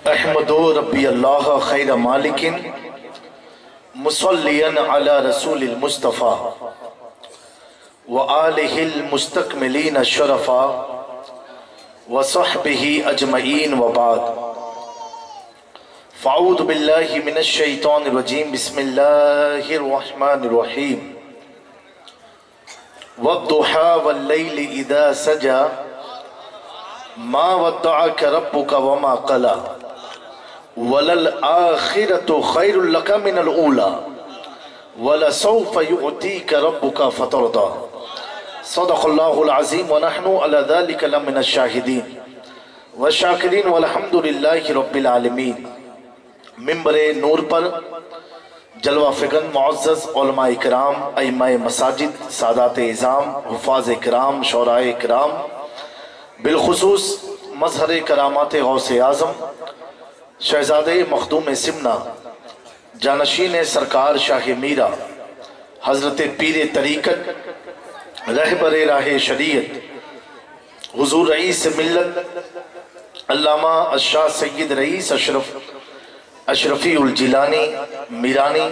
अहमदो रब्बी अल्लाह खैर मालिकिन मुसल्लियन अला रसूलिल मुस्तफ़ा व आलिहिल मुस्तकमिलीन शरफ़ा व सहबिही अजमईन व बाद फ़अऊज़ु बिल्लाहि मिनश शैतानिर रजीम बिस्मिल्लाहिर रहमानिर रहीम वद्दुहा वल्लैलि इज़ा सजा मा वद्दअक रब्बुका वमा क़ला वलल आखिरतु खैरुल लक मिनल ऊला वलसौफ युअतीका रब्बुका फतरदा सदक़ल्लाहुल अज़ीम व नहनु अला ज़ालिका लमिनश शाहिदीन व शाकिरीन वल्हम्दुलिल्लाहि रब्बिल आलमीन। मिंबरे नूर पर जलवा फिगन मुअज़्ज़ज़ उलमा इकराम, अइम्माए मसाजिद, सादात इज़ाम, हुफ़ाज़ इकराम, शौराए इकराम, बिलखुसूस मज़हर करामात गौसे आज़म शहज़ादे मखदूम सिमना जानशीन सरकार शाह मीरा हज़रत पीर तरीक़त रहबर राह शरीयत हुज़ूर रईस मिल्लत अल्लामा अशाह सय्यद रईस अशरफ़ी उल जिलानी मीरानी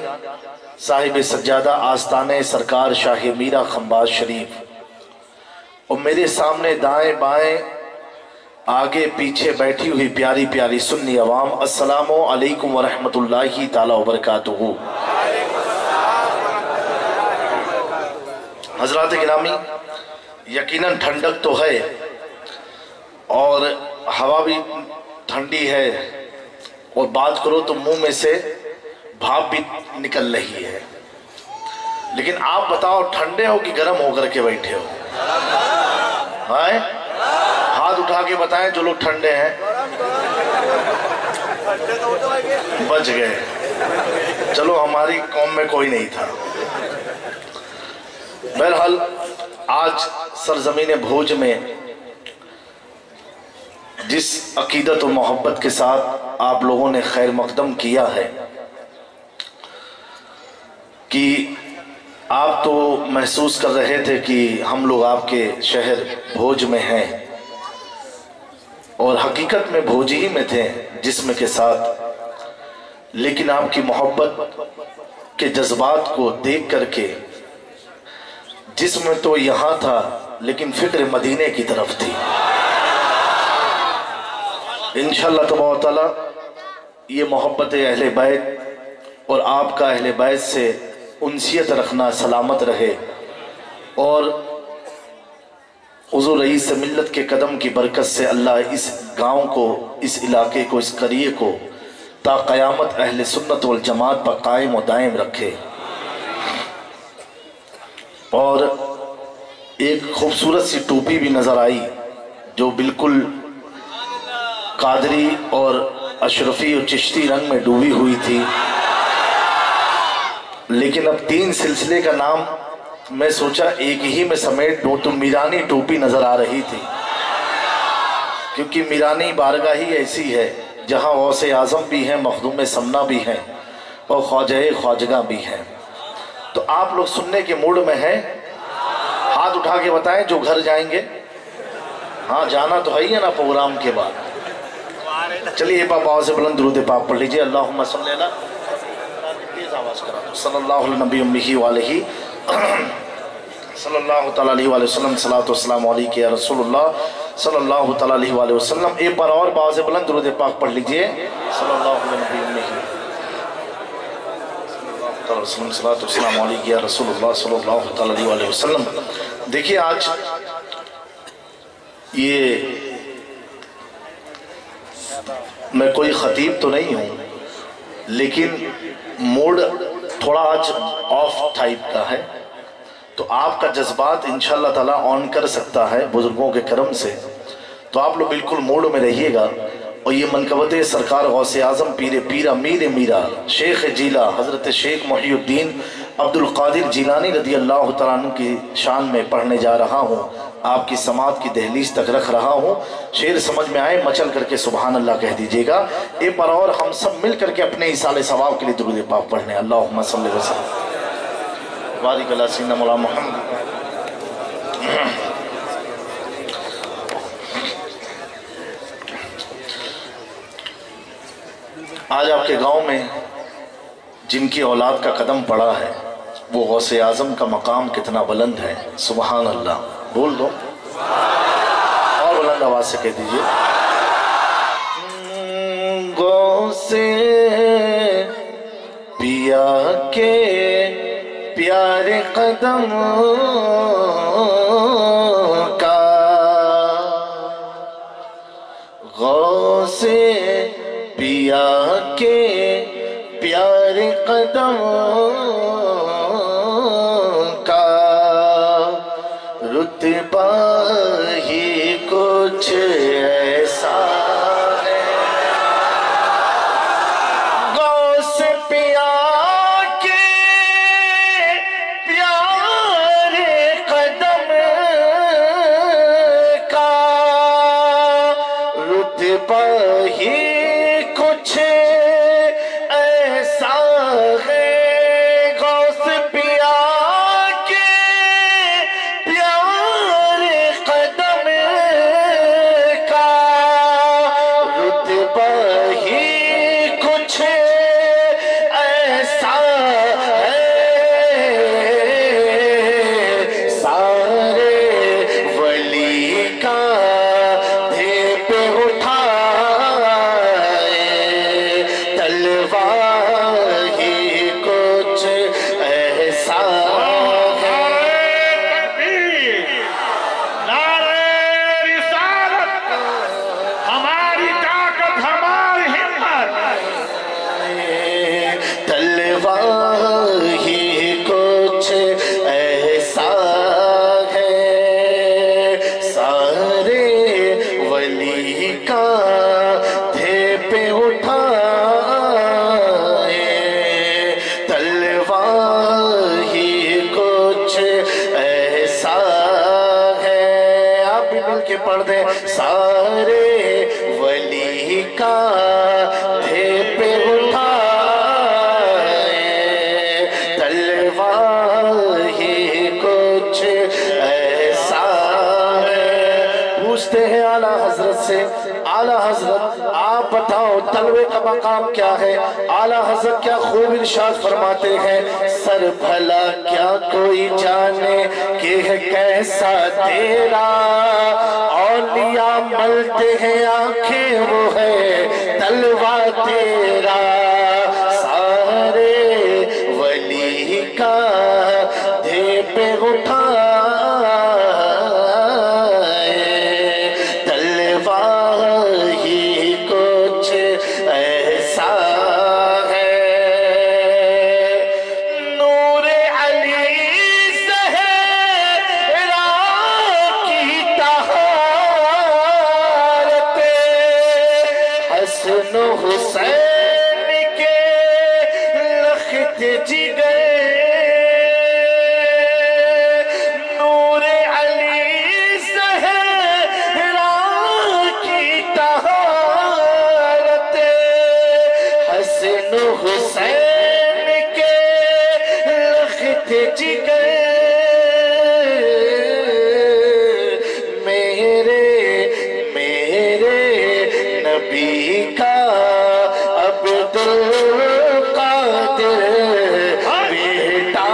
साहिब सज्जादा आस्ताने सरकार शाह मीरा खंबाज शरीफ और मेरे सामने दाएं बाएं आगे पीछे बैठी हुई प्यारी प्यारी सुन्नी अवाम, अस्सलामु अलैकुम व रहमतुल्लाहि ताला व बरकातुहू। हज़रात गिरामी, यकीनन ठंडक तो है और हवा भी ठंडी है और बात करो तो मुंह में से भाप भी निकल रही है, लेकिन आप बताओ ठंडे हो कि गर्म होकर के बैठे हो? हैं? हाथ उठा के बताएं जो लोग ठंडे हैं। बच गए, चलो हमारी कौम में कोई नहीं था। बहरहाल आज सरजमीन भोज में जिस अकीदत और मोहब्बत के साथ आप लोगों ने खैर मकदम किया है कि आप तो महसूस कर रहे थे कि हम लोग आपके शहर भोज में हैं और हकीकत में भोज ही में थे जिस्म के साथ, लेकिन आपकी मोहब्बत के जज्बात को देख करके जिस्म तो यहाँ था लेकिन फिक्र मदीने की तरफ थी। इंशाअल्लाह तबारक तआला ये मोहब्बत अहले बैत और आपका अहले बैत से उनसियत रखना सलामत रहे और हुज़ूर रईस मिल्लत के कदम की बरकत से अल्लाह इस गांव को, इस इलाके को, इस करिए को ता क़यामत अहले सुन्नत वल जमात पर कायम और दायम रखे। और एक खूबसूरत सी टोपी भी नज़र आई जो बिल्कुल कादरी और अशरफी और चिश्ती रंग में डूबी हुई थी, लेकिन अब तीन सिलसिले का नाम मैं सोचा एक ही में समेट दूं तो मीरानी टोपी नजर आ रही थी, क्योंकि मीरानी बारगाह ही ऐसी है जहां गौसे आजम भी हैं, मखदूम समना भी हैं और ख्वाजा ख्वाजगा भी हैं। तो आप लोग सुनने के मूड में हैं? हाथ उठा के बताएं जो घर जाएंगे। हाँ, जाना तो है ही है ना प्रोग्राम के बाद। चलिए पापा से बुलंद दुरूद पाक पढ़ लीजिए। अल्लाहुम्मा सल्ली अला, तेज आवाज करा दो, सल्लल्लाहु अलैहि नबी उम्मी वालैहि सल्लल्लाहु तआला अलैहि वसल्लम, सलातो वस्सलामु अलैका या रसूलुल्लाह सल्लल्लाहु तआला अलैहि वसल्लम। एक बार और बाज़ बुलंद दुरूद पाक पढ़ लीजिए। सल्लल्लाहु अलैहि नबी उम्मी तआला वसल्लम, सलातो वस्सलामु अलैका या रसूलुल्लाह सल्लल्लाहु तआला अलैहि वसल्लम। देखिए, आज ये मैं कोई खतीब तो नहीं हूँ, लेकिन मूड थोड़ा आज ऑफ टाइप का है, तो आपका जज्बात इंशाअल्लाह ताला ऑन कर सकता है बुजुर्गों के करम से। तो आप लोग बिल्कुल मूड में रहिएगा और ये मनकबत सरकार गौसे आज़म पीर पीरा मीर मीरा शेख जीला हज़रत शेख मुहीउद्दीन अब्दुल कादिर जिलानी रज़ी अल्लाह तआला अन्हु की शान में पढ़ने जा रहा हूँ, आपकी समात की दहलीज तक रख रहा हूँ। शेर समझ में आए मचल करके सुबहान अल्लाह कह दीजिएगा। एक बार और हम सब मिल करके अपने इसाले सवाब के लिए दुरूद पाक पढ़ने। अल्लाहुम्मा सल्ली व सल्लिम बारिक अला सय्यिदना मौलाना मुहम्मद। آج آپ کے گاؤں میں جن کی اولاد کا قدم پڑا ہے وہ غوث اعظم کا مقام کتنا بلند ہے، سبحان اللہ، بول دو اور بلند آواز سے کہہ دیجئے، غوث پیا کے پیارے قدم کا، غوث پیا کے پیارے قدم کا رتبہ ہی کچھ ایسا ہے، غوث پیا کے پیارے قدم کا رتبہ ہی کچھ ایسا ہے، غوث پیا کے پیارے قدم کا رتبہ ہی کچھ ایسا ہے، سارے ولی کا دھیپ اٹھائے تلوار ہی کچھ ایسا ہے، نعرہ رسالت، ہماری طاقت، ہماری ہمت، تلوار ہی کچھ ایسا ہے، سارے ولی کا دھیپ اٹھائے تلوار ہی کچھ ایسا ہے، آپ بھی مل کے پڑھ دیں، سارے ولی کا دھیپ اٹھائے تلوار ہی کچھ ایسا ہے، پوچھتے ہیں اعلیٰ حضرت سے، اعلیٰ حضرت آپ بتاؤ تلوے کا مقام کیا ہے؟ اعلیٰ حضرت کیا خوب ارشاد فرماتے ہیں، سر بھلا کیا کوئی جانے کہ ہے کیسا تیرا، اولیاء ملتے ہیں آنکھیں وہ ہے تلوہ تیرا، سارے ولی کا دھیپ اٹھائے تلوار ہی کچھ ایسا ہے، نور علی زہرا کی طہارت، حسن و حسین کے لخت جگر، نور علی زہرا کی طہارت، حسن و حسین کے لخت جگر، میرے نبی کا عبد القادر بیٹا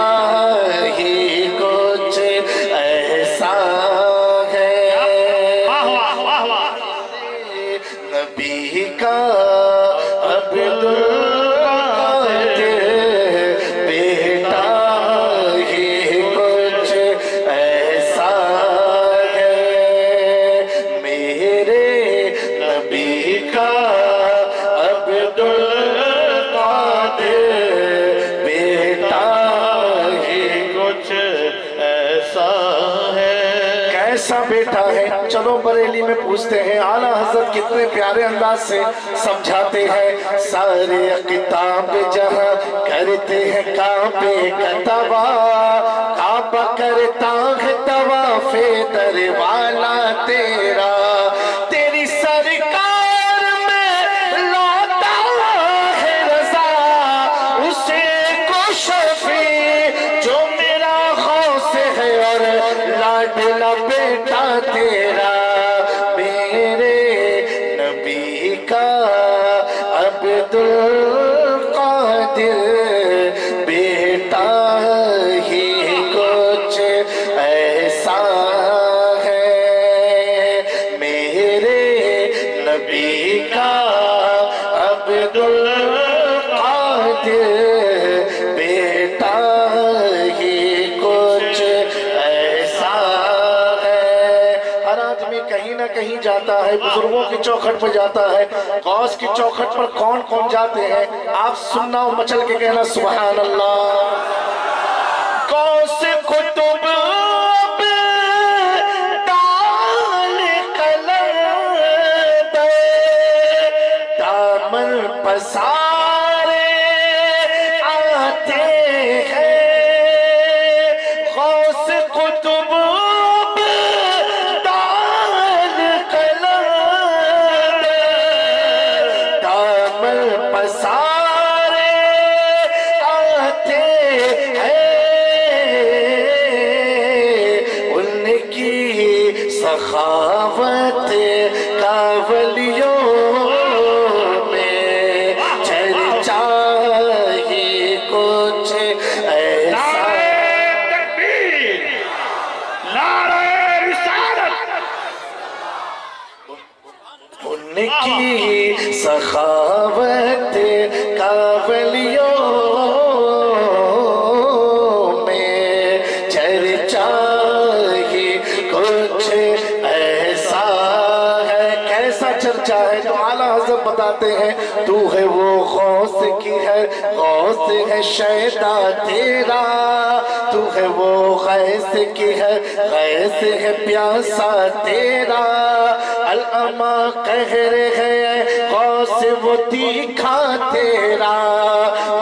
ہی کچھ ایسا ہے، نبی کا عبد القادر بیٹا ہی کچھ ایسا ہے، میرے نبی کا عبد القادر بیٹا ہی کچھ ایسا ہے، کیسا بیٹا ہے؟ چلو بریلی میں پوچھتے ہیں، اعلیٰ حضرت کتنے پیارے انداز سے سمجھاتے ہیں، سارے کتاب جہاں کرتے ہیں کعبے کا طواف، کعبہ کرتا ہے طواف در والا تیرا، تیری سرکار میں لاتا ہے رضا اسے کو شفیع جو میرا غوث ہے اور لاڈلا بیٹا تیرا، میرے نبی کا عبد अब्दुल कादिर बेटा ही कुछ ऐसा है, मेरे नबी का अब्दुल कादिर बेटा ही कुछ ऐसा है। हर आदमी कहीं ना कहीं जाता है, बुजुर्गों की चौखट पर जाता है, गौस की चौखट पर कौन कौन जाते हैं? आप सुनना और मचल के कहना सुभान अल्लाह। गौस कुतुब डाल कलम दे, दामन पसारे आते हैं। गौस कुतुब डाल कलम दे, दामन पसारे आते हैं। उनकी सखावत का वलियों में चर्चा ही कुछ ऐसा। तकबीर, नारे रिसालत। उनकी सखावत का वलियों में चर्चा ही कुछ ऐसा है। कैसा चर्चा है? तो आला हज़रत बताते हैं, तू है वो गौस की है, गौस है शैदा तेरा, तू है वो गैस की है, गैस है प्यासा तेरा। अल-अमा कहर है गौस वो तीखा तेरा,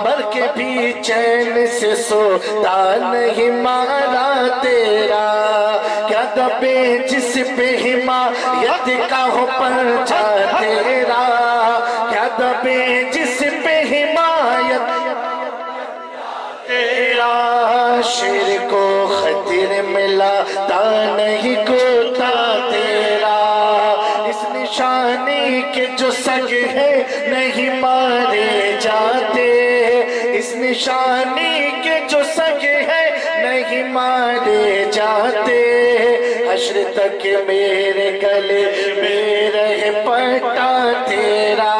मर के भी चैन से सोता नहीं मारा तेरा। क्या दबे जिस पे हिमायत का हो परचा तेरा, क्या दबे जिस पे हिमायत तेरा। शेर को खतिर मिला ता नहीं कोता तेरा, इस निशानी के जो सग है नहीं मारे जाते, इस निशानी के जो सग है नहीं मारे जाते। हश्र तक मेरे गले में रहे पट्टा तेरा,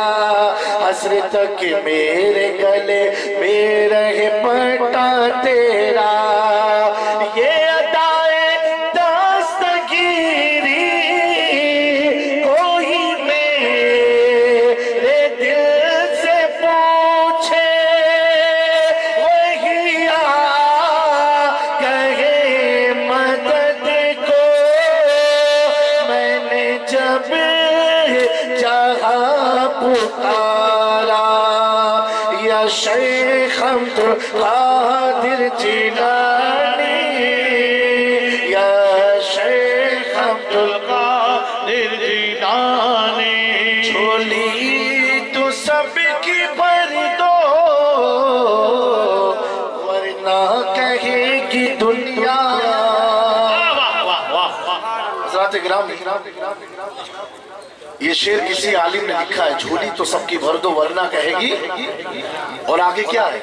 हश्र तक मेरे गले में रहे पट्टा तेरा। ये अदाए दास्तगीरी कोई मेरे दिल से पूछे, वही आ कहे मदद को। मैंने जब जहाँ पुकारा या शेख अब्दुल कादिर जिलानी, या शेख अब्दुल कादिर जिलानी। झोली तो सबकी भर दो, वरना कहेगी दुनिया। हज़रात गिरामी, ये शेर किसी आलिम ने लिखा है, झोली तो सबकी भर दो वरना कहेगी। और आगे क्या है?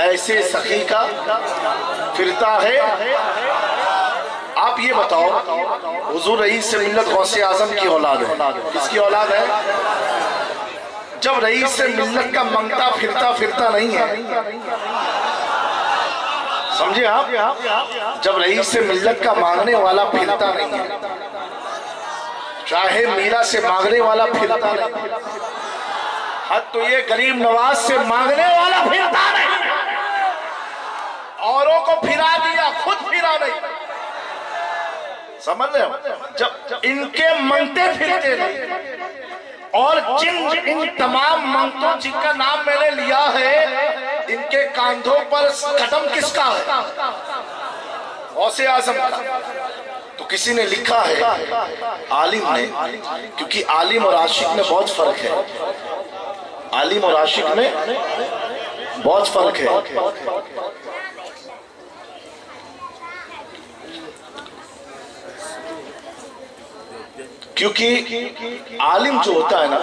ऐसे सखी का फिरता है। आप ये बताओ, हुजूर रईस से मिल्लत गौसे आजम की औलाद है, किसकी औलाद है? जब रईस से मिल्लत का मंगता फिरता फिरता नहीं है, समझे आप? जब रईस से मिल्लत का मांगने वाला फिरता नहीं है, चाहे मीरा से मांगने वाला फिरता नहीं, हद तो ये गरीब नवाज से मांगने वाला फिरता नहीं, औरों को फिरा दिया, खुद फिरा नहीं। समझ रहे हो? जब इनके मंगते फिरते नहीं, और इन तमाम मंगतों जिनका नाम मैंने लिया है, इनके कांधों पर कदम किसका है? गौसे आजम का। तो किसी ने लिखा है, आलिम ने, क्योंकि आलिम और आशिक में बहुत फर्क है, आलिम और आशिक में बहुत फर्क है। क्योंकि आलिम जो होता है ना,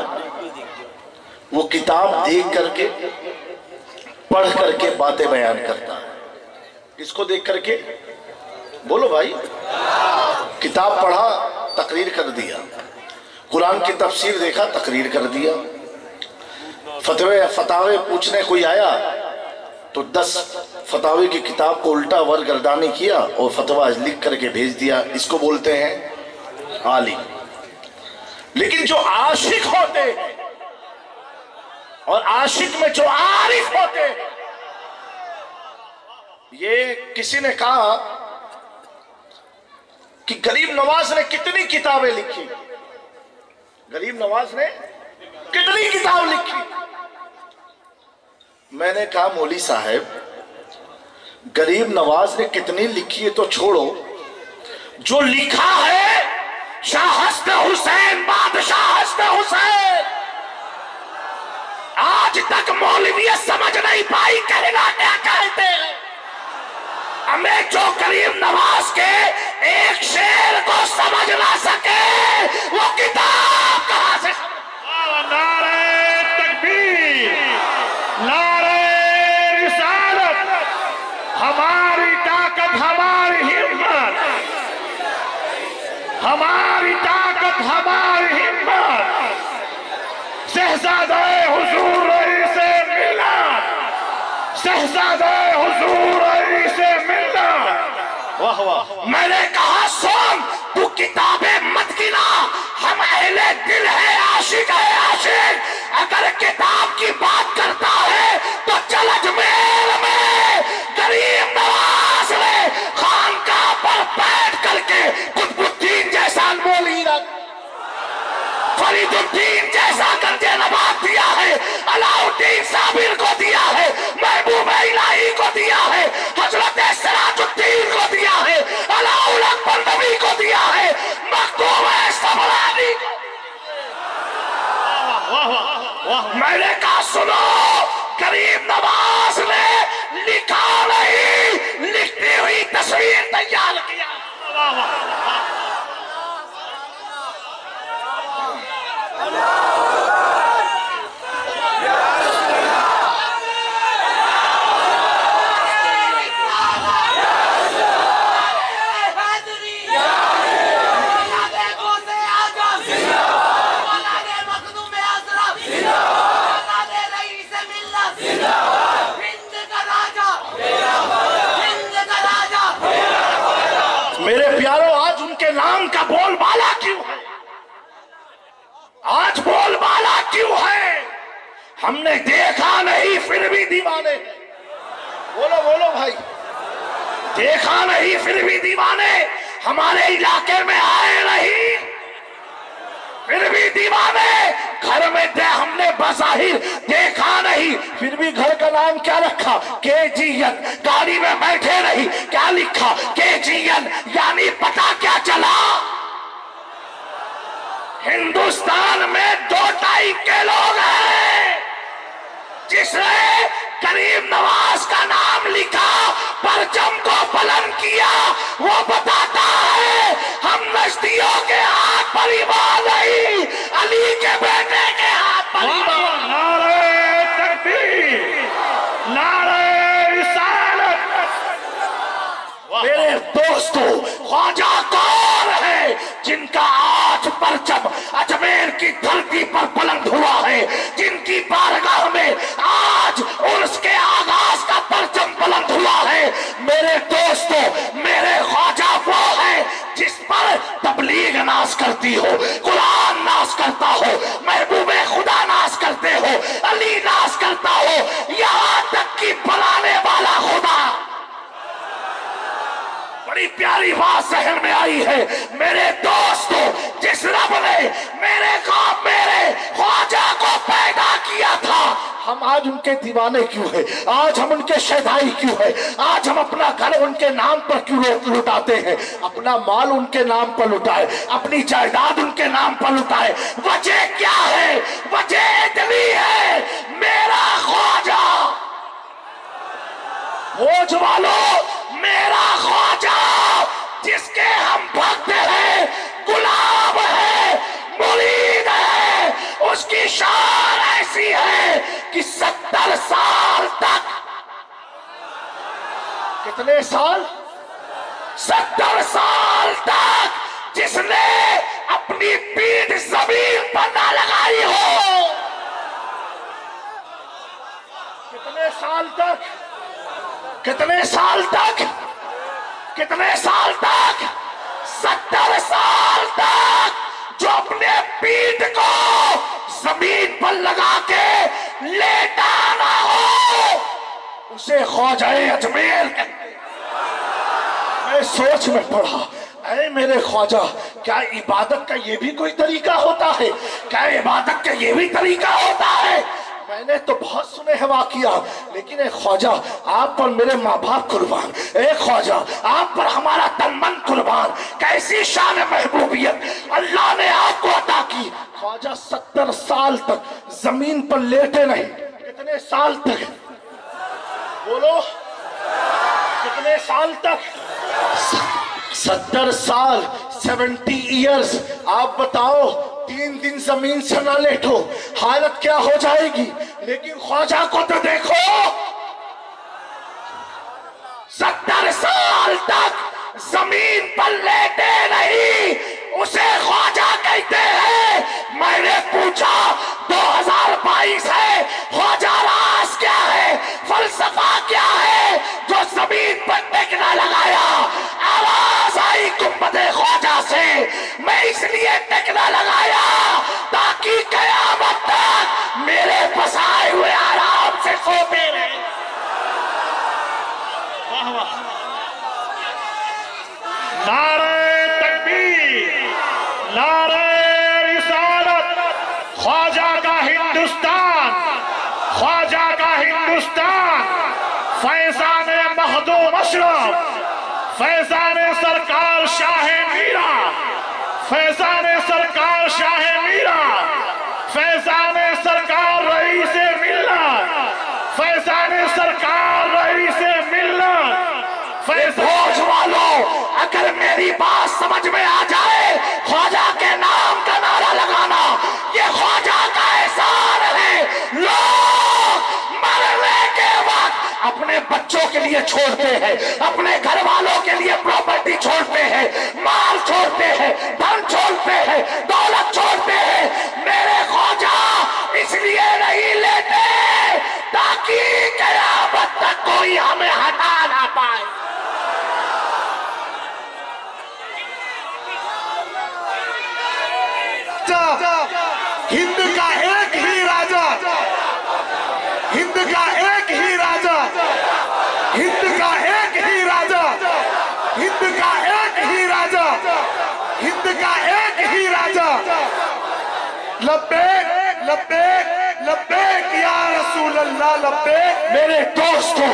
وہ کتاب دیکھ کر کے پڑھ کر کے باتیں بیان کرتا ہے. کس کو دیکھ کر کے؟ بولو بھائی. کتاب پڑھا تقریر کر دیا، قرآن کی تفسیر دیکھا تقریر کر دیا، فتاوے پوچھنے کوئی آیا تو 10 فتاوے کی کتاب کو الٹا ورگردانی کیا اور فتویٰ لکھ کر کے بھیج دیا. اس کو بولتے ہیں عالم. لیکن جو عاشق ہوتے ہیں اور عاشق میں جو عارف ہوتے ہیں، یہ کسی نے کہا کہ غریب نواز نے کتنی کتابیں لکھی، غریب نواز نے کتنی کتاب لکھی. میں نے کہا مولوی صاحب غریب نواز نے کتنی لکھی ہے تو چھوڑو، جو لکھا ہے شاہ حسن حسین بادشاہ حسن حسین آج تک مولویت سمجھ نہیں پائی، کہنا کیا کہتے ہیں. ہمیں جو غریب نواز کے ایک شعر کو سمجھ نہ سکے وہ کتاب کہاں سے نعرہ تکبیر، نعرہ رسالت، ہماری طاقت ہماری ہمت، ہماری طاقت ہماری ہمت، شہزادہ حضور رئیس ملت، شہزادہ حضور رئیس ملت. واہ واہ. میں نے کہا سن، تو کتابیں مت گنا، ہم اہل دل ہے، عاشق ہے عاشق. اگر کتاب کی بات کرتا ہے تو چل اجمیر میں غریب نواز نے خانقاہ پر بیٹھ کر کے قطب الدین جیسا مولوی رکھ، فرید الدین جیسا گنج نبات دیا ہے، علاء الدین صابر کو دیا ہے، محبوب الہی کو دیا ہے، حضرت سراج الدین کو دیا ہے، علاء الاکبر نبی کو دیا ہے، مکتوب سبرانی کو. میں نے کہا سنو، غریب نواز نے لکھا نہیں، لکھتی ہوئی تصویر تیار کیا. میرے پیاروں، آج ان کے نام کا بول بالا کیوں ہے؟ آج بول بالا کیوں ہے؟ ہم نے دیکھا نہیں پھر بھی دیوانے. بولو بولو بھائی. دیکھا نہیں پھر بھی دیوانے، ہمارے علاقے میں آئے نہیں پھر بھی دیوانے. گھر میں ہم نے بظاہر دیکھا نہیں پھر بھی گھر کا نام کیا رکھا؟ KGN. گاڑی میں بیٹھے نہیں، کیا لکھا؟ KGN. یعنی پتا کیا چلا؟ ہندوستان میں 2 ٹائپ کے لوگ ہیں. جس نے غریب نواز کا نام لکھا، پرچم کو بلند کیا، وہ بتاتا ہے ہم نجدیوں کے ہاتھ پر ایمان نہیں، علی کے بیٹے کے ہاتھ پر ایمان. نعرہ تکبیر، نعرہ رسالت. میرے دوستو، خواجہ کون ہے جن کا آج پرچم اجمیر کی دھرتی پر بلند ہوا ہے، جن کی بارگاہ میں آج عرس کے آغاز کا پرچم بلند ہوا ہے؟ میرے دوستو، میرے خواجہ وہ ہے جس پر تبلیغ ناز کرتی ہو، قرآن ناز کرتا ہو، محبوب خدا ناز کرتے ہو، علی ناز کرتا ہو، یہاں تک کہ بلانے والا خدا. بڑی پیاری بات ذہن میں آئی ہے میرے دوستو. جس رب نے میرے خواجہ کو پیدا کیا تھا، ہم آج ان کے دیوانے کیوں ہیں؟ آج ہم ان کے شیدائی کیوں ہیں؟ آج ہم اپنا گھر ان کے نام پر کیوں لٹاتے ہیں؟ اپنا مال ان کے نام پر لٹائے، اپنی جائیداد ان کے نام پر لٹائے. وجہ کیا ہے؟ وجہ اتنی ہے، میرا خواجہ فوج والوں، میرا خواجہ جس کے ہم بھکت ہیں، غلام ہے، مرید ہے، اس کی شان ایسی ہے साल तक, कितने साल? 70 साल तक जिसने अपनी पीठ जमीन पर ना लगाई हो। कितने साल तक? कितने साल तक? कितने साल तक? 70 साल तक जो अपने पीठ को जमीन पर लगा के लेटा ना हो उसे ख्वाजा-ए अजमेर कहते हैं। मैं सोच में पड़ा, ऐ मेरे ख्वाजा, क्या इबादत का ये भी कोई तरीका होता है? क्या इबादत का ये भी तरीका होता है? मैंने तो बहुत सुने हैं वाकिया, लेकिन ए ख्वाजा आप पर मेरे माँ बाप कुर्बान, ए ख्वाजा आप पर हमारा तन मन कुर्बान, कैसी शान महबूबियत अल्लाह ने आपको अता की। ख्वाजा 70 साल तक जमीन पर लेटे नहीं। कितने साल तक? बोलो, कितने साल तक? 70 साल, 70 ईयर्स। आप बताओ 3 दिन जमीन से ना लेटो, हालत क्या हो जाएगी? लेकिन ख्वाजा को तो देखो, 70 साल तक जमीन पर लेटे नहीं, उसे ख्वाजा कहते हैं। मैंने पूछा 2022 है, ख्वाजा राज क्या है, फलसफा क्या है जो जमीन पर टिकना लगाया? आवाज आई गुंबदे ख्वाजा से, मैं इसलिए टिकना लगाया ताकि कयामत तक मेरे बसाए हुए आराम से सोते रहे। नारे तकबीर, नारे रिसालत, ख्वाजा का हिंदुस्तान, ख्वाजा का हिंदुस्तान, फैजान मखदूम अशरफ, फैजान सरकार शाह मीरा, फैजान सरकार शाह मीरा, फैजान सरकार रईस मिल्लत, फैजान सरकार रईस मिल्लत। फौज वालों, अगर मेरी बात समझ में आ जाए, ख्वाजा के नाम का नारा लगाना ये ख्वाजा का एहसान है। लोग मरने के वक्त अपने बच्चों के लिए छोड़ते हैं, अपने घर वालों के लिए प्रॉपर्टी छोड़ते हैं, माल छोड़ते हैं, धन छोड़ते हैं, दौलत छोड़ते हैं। मेरे ख्वाजा इसलिए नहीं लेते ताकि कयामत तक कोई हमें हटा ना पाए। हिंद का एक ही राजा, हिंद का एक ही राजा, हिंद का एक ही राजा, हिंद का एक ही राजा, हिंद का एक ही राजा। लब्बैक लब्बैक लब्बैक या रसूल अल्लाह लब्बैक। मेरे दोस्तों,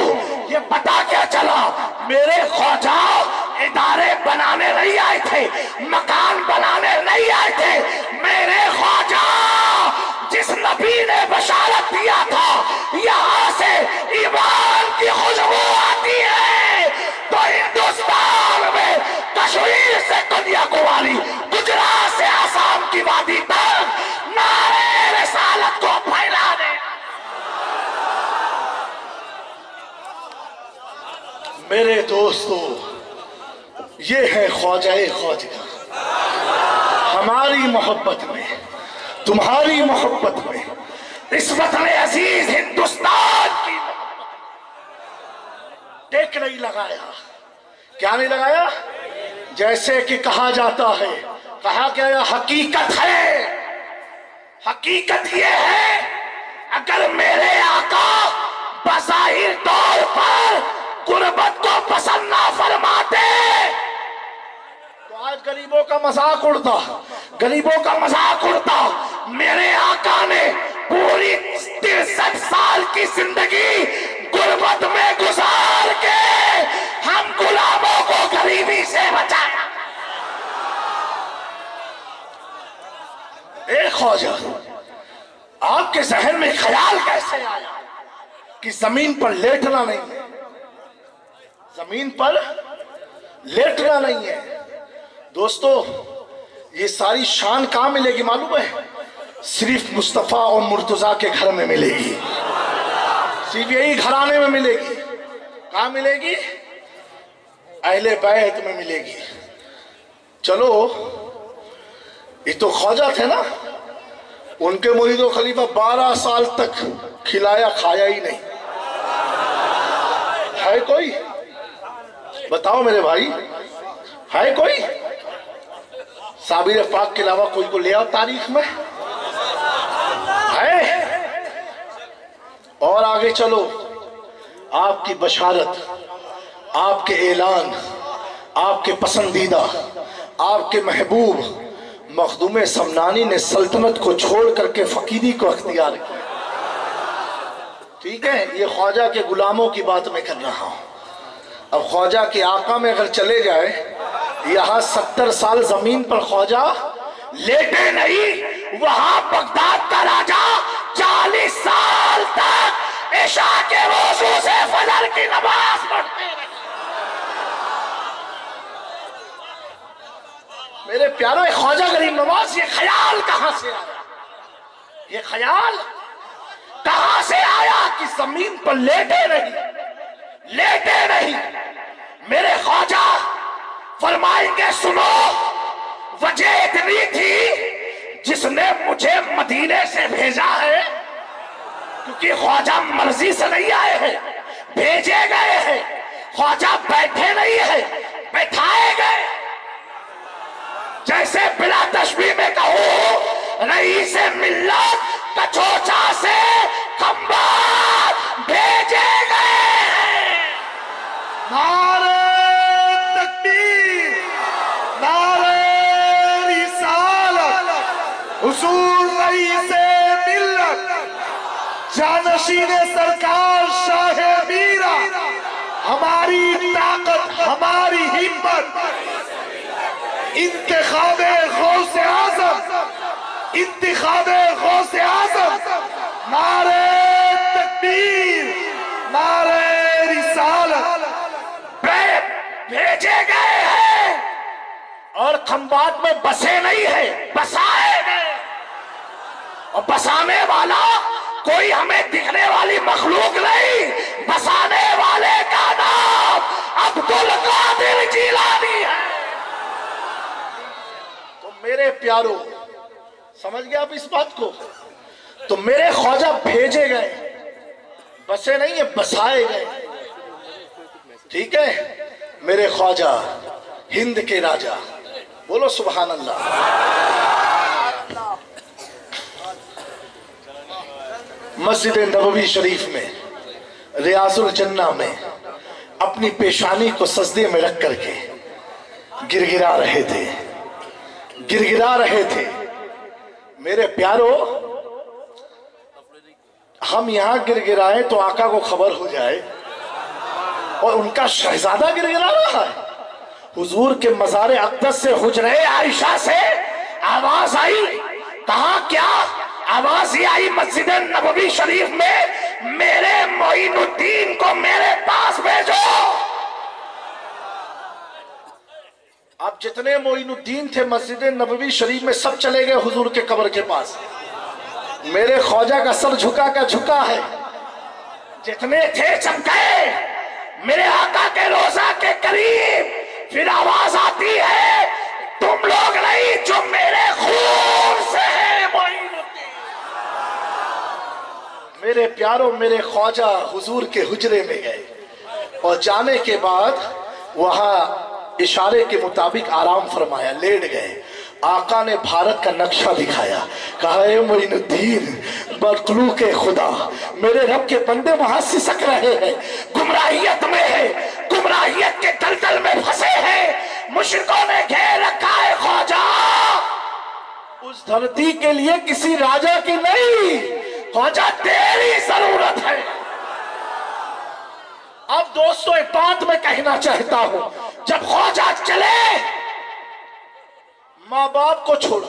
ये पता क्या चला, मेरे ख्वाजा इदारे बनाने नहीं आए थे, मकान बनाने नहीं आए थे। मेरे ख्वाजा जिस नबी ने बशारत दिया था यहाँ से ईमान की खुशबू आती है, तो हिंदुस्तान में कश्मीर से कन्याकुमारी, गुजरात से आसाम की वादी तक नारे रिसालत को फैला दे। मेरे दोस्तों, ये है ख्वाजा-ए ख्वाजा। हमारी मोहब्बत में, तुम्हारी मोहब्बत में, इस वतन अजीज हिंदुस्तान की टेक नहीं लगाया। क्या नहीं लगाया? जैसे कि कहा जाता है, कहा गया हकीकत है, हकीकत ये है, अगर मेरे आका बज़ाहिर तौर पर गुर्बत को पसंद ना फरमाते तो आज गरीबों का मजाक उड़ता, गरीबों का मजाक उड़ता। मेरे आका ने पूरी 63 साल की जिंदगी गुर्बत में गुजार के हम गुलामों को गरीबी से बचाया। ए ख्वाजा, आपके जहन में ख्याल कैसे आया कि जमीन पर लेटना नहीं है, जमीन पर लेटना नहीं है? दोस्तों, ये सारी शान कहां मिलेगी मालूम है? सिर्फ मुस्तफा और मुर्तजा के घर में मिलेगी, सिर्फ यही घराने में मिलेगी। कहाँ मिलेगी? अहले बैत में मिलेगी। चलो, ये तो ख्वाजा थे ना, उनके मुरीदो खलीफा 12 साल तक खिलाया खाया ही नहीं। है कोई? बताओ मेरे भाई, है कोई? साबिर पाक के अलावा कोई को ले आओ तारीख में, है? और आगे चलो, आपकी बशारत, आपके ऐलान, आपके पसंदीदा, आपके महबूब मखदूम समनानी ने सल्तनत को छोड़ करके फकीरी को अख्तियार किया। ठीक है, ये ख्वाजा के गुलामों की बात मैं कर रहा हूं। अब ख्वाजा के आका में अगर चले जाए, यहाँ 70 साल जमीन पर ख्वाजा लेटे नहीं, वहां बगदाद का राजा 40 साल तक इशा के वजू से फजर की नमाज पढ़ते रहे। मेरे प्यारो, ख्वाजा गरीब नवाज, ये ख्याल कहां से आया? ये ख्याल कहां से आया कि जमीन पर लेटे नहीं? मेरे ख्वाजा फरमाएंगे, सुनो, वजह इतनी थी जिसने मुझे मदीने से भेजा है, क्योंकि ख्वाजा मर्जी से नहीं आए हैं, भेजे गए हैं। ख्वाजा बैठे नहीं है, बैठाए गए। जैसे बिला तशबीह में कहूं, रईस मिल्लत कचोचा से खंबात भेजे गए हैं। नारे तकबीर, नारे रिसालत, हुजूर रईस मिल्लत, जानशीन सरकार शाह मीरा, हमारी ताकत, हमारी हिम्मत, इंतखाबे गौसे आजम, इंतखाबे गौसे आजम, नारे तकबीर, नारे रिसालत भेजे गए हैं। और खंबात में बसे नहीं है, बसाए गए। और बसाने वाला कोई हमें दिखने वाली मखलूक नहीं, बसाने वाले का नाम अब्दुल कादिर जीलानी है। मेरे प्यारो, समझ गए आप इस बात को? तो मेरे ख्वाजा भेजे गए, बसे नहीं है, बसाए गए। ठीक है, मेरे ख्वाजा हिंद के राजा, बोलो सुभान अल्लाह। मस्जिद नबवी शरीफ में, रियाजुल जन्ना में अपनी पेशानी को सजदे में रख करके गिरगिरा रहे थे। मेरे प्यारो, हम यहां गिरगिराए तो आका को खबर हो जाए, और उनका शहजादा गिरगिरा रहा है। हुजूर के मज़ार अक़दस से हुजरे आयशा से आवाज आई। कहा क्या आवाज? ये आई, मस्जिद नबवी शरीफ में मेरे मोइनुद्दीन को मेरे पास भेजो। अब जितने मोइनुद्दीन थे मस्जिद नबवी शरीफ में, सब चले गए हुजूर के कब्र के पास। मेरे ख्वाजा का सर झुका है। जितने थे सब गए मेरे आका के रोजा के करीब। फिर आवाज आती है, तुम लोग नहीं जो मेरे खून से है मोइनुद्दीन। मेरे प्यारों, मेरे ख्वाजा हुजूर के हुजरे में गए, और जाने के बाद वहां इशारे के मुताबिक आराम फरमाया, लेट गए। आका ने भारत का नक्शा दिखाया, कहा ए मोइनुद्दीन, मखलूक खुदा, मेरे रब के बंदे वहां सिसक रहे हैं, गुमराहियत में है, गुमराहियत के दलदल में फंसे हैं, मुशरिकों ने घेर रखा है। ख्वाजा, उस धरती के लिए किसी राजा की नहीं, ख्वाजा तेरी जरूरत है। अब दोस्तों, एक बात मैं कहना चाहता हूं, जब ख्वाजा चले, माँ बाप को छोड़ा।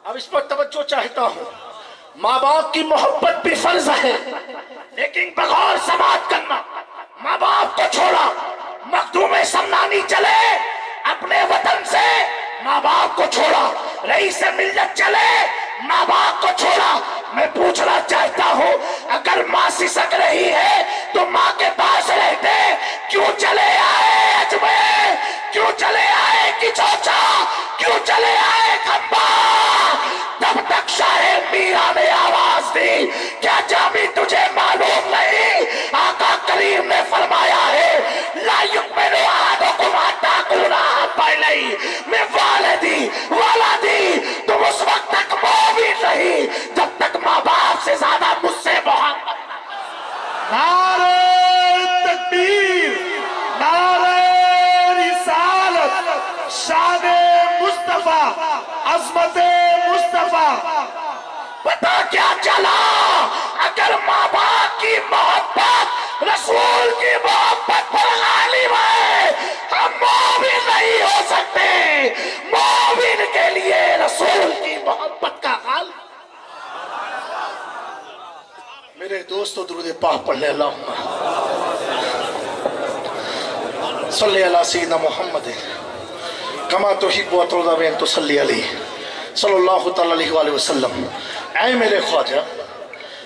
अब इस पर तवज्जो चाहता हूं, माँ बाप की मोहब्बत भी फर्ज है, लेकिन बगौर समाप्त करना। माँ बाप को छोड़ा, मखदूम समनानी चले अपने वतन से, माँ बाप को छोड़ा, रईस मिल्लत चले, माँ बाप को छोड़ा। मैं पूछना चाहता हूं, अगर माँ सिसक रहे تو ماں کے پاس رہتے کیوں چلے آئے اجمیر؟ کیوں چلے آئے کچوچا؟ کیوں چلے آئے کھمبا؟ تب تک شاہ میرا نے آواز دی، کیا جامی تجھے معلوم نہیں؟ آقا کریم نے فرمایا ہے لا یؤمن احدکم حتی اکون احب الیہ من والدی ولدی، تم اس وقت تک مومن نہیں جب تک ماں باپ سے زیادہ مجھ سے محبت۔ نعرہ تکبیر، نعرہ رسالت، شان مصطفیٰ، عظمت مصطفیٰ۔ پتا کیا چلا؟ اگر ماں باپ کی محبت رسول کی محبت پر غالب ہے، ہم مومن نہیں ہو سکتے۔ مومن کے لیے رسول کی محبت کا غالب۔ میرے دوستو درود پاک پڑھ لے، اللہم صلی علی سیدنا محمد کما تحب و ترضی بین تصلی علیہ صلی اللہ تعالی علیہ وآلہ وسلم۔ اے میرے خواجہ،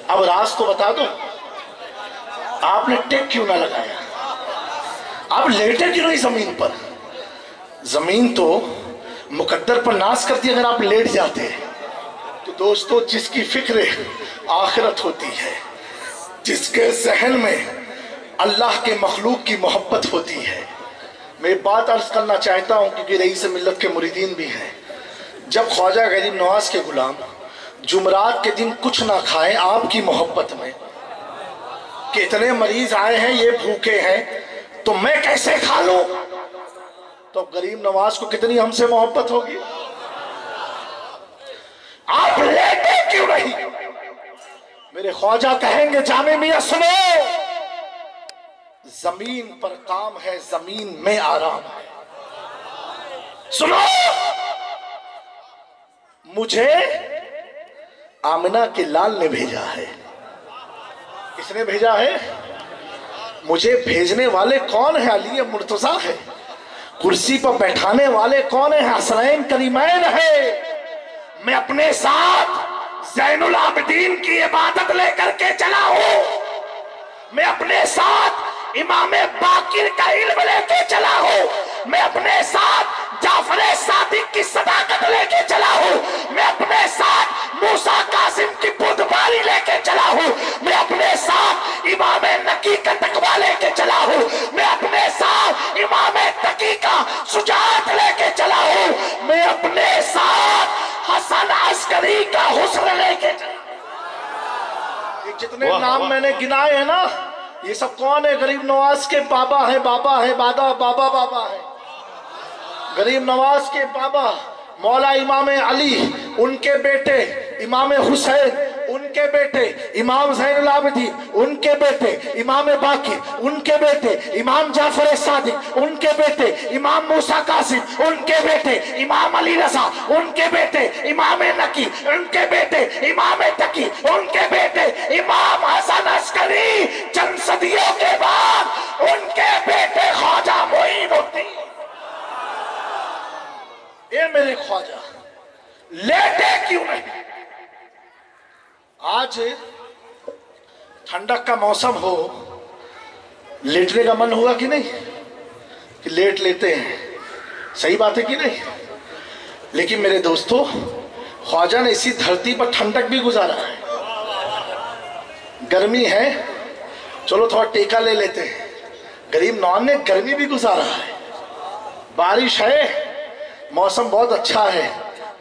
اب راز تو بتا دو، آپ نے ٹیک کیوں نہ لگایا؟ آپ لیٹے کیوں نہیں زمین پر؟ زمین تو مقدر پر ناز کرتی اگر آپ لیٹ جاتے۔ تو دوستو، جس کی فکر آخرت ہوتی ہے، جس کے ذہن میں اللہ کے مخلوق کی محبت ہوتی ہے، میں ایک بات عرض کرنا چاہتا ہوں کیونکہ رئیس ملت کے مریدین بھی ہیں، جب خواجہ غریب نواز کے غلام جمعرات کے دن کچھ نہ کھائیں آپ کی محبت میں کہ اتنے مریض آئے ہیں یہ بھوکے ہیں تو میں کیسے کھا لوں، تو غریب نواز کو کتنی ہم سے محبت ہوگی؟ آپ لیٹے کیوں نہیں؟ میرے خواجہ کہیں گے جامع میاں سنو، زمین پر کام ہے، زمین میں آرام ہے۔ سنو، مجھے آمنہ کے لال نے بھیجا ہے۔ کس نے بھیجا ہے؟ مجھے بھیجنے والے کون ہیں؟ علی مرتضیٰ ہے۔ کرسی پر بیٹھانے والے کون ہیں؟ حسنین کریمین ہے۔ میں اپنے ساتھ زین العابدین کی عبادت لے کر کے چلا ہوں، میں اپنے ساتھ امام باقر کا علم لے کے چلا ہوں، میں اپنے ساتھ جعفر صادق کی صداقت لے کے چلا ہوں، میں اپنے ساتھ موسیٰ قاسم کی بودباری لے کے چلا ہوں، میں اپنے ساتھ امام نقی کا تقوی لے کے چلا ہوں، میں اپنے ساتھ امام تقی کا شجاعت لے کے چلا ہوں، میں اپنے ساتھ حسن عسکری کا حسن لے کے چلا ہوں۔ یہ جتنے نام میں نے گنائے ہیں نا، یہ سب کون ہے؟ غریب نواز کے بابا ہے، بابا ہے، بابا ہے۔ غریب نواز کے بابا مولا امام علی، ان کے بیٹے امام حسین، ان کے بیٹے امام زین العابدین، ان کے بیٹے امام باقر، ان کے بیٹے امام جعفر صادق، ان کے بیٹے امام موسیٰ قاسم، ان کے بیٹے امام علی رضا، ان کے بیٹے امام نقی، ان کے بیٹے امام تقی، ان کے بیٹے امام حسن عسکری۔ چند صدیوں کے بعد ان کے بیٹے خواجہ معین الدین۔ اے میرے خواجہ، لیٹے کیوں نہیں؟ آج ٹھنڈک کا موسم ہو، لیٹنے کا من ہوا کہ نہیں؟ کہ لیٹ لیتے ہیں، صحیح بات ہے کہ نہیں؟ لیکن میرے دوستو، خواجہ نے اسی دھرتی پر ٹھنڈک بھی گزارا ہے۔ گرمی ہے، چلو تھوڑا ٹیکا لے لیتے ہیں۔ غریب نواز نے گرمی بھی گزارا ہے، بارش ہے، موسم بہت اچھا ہے،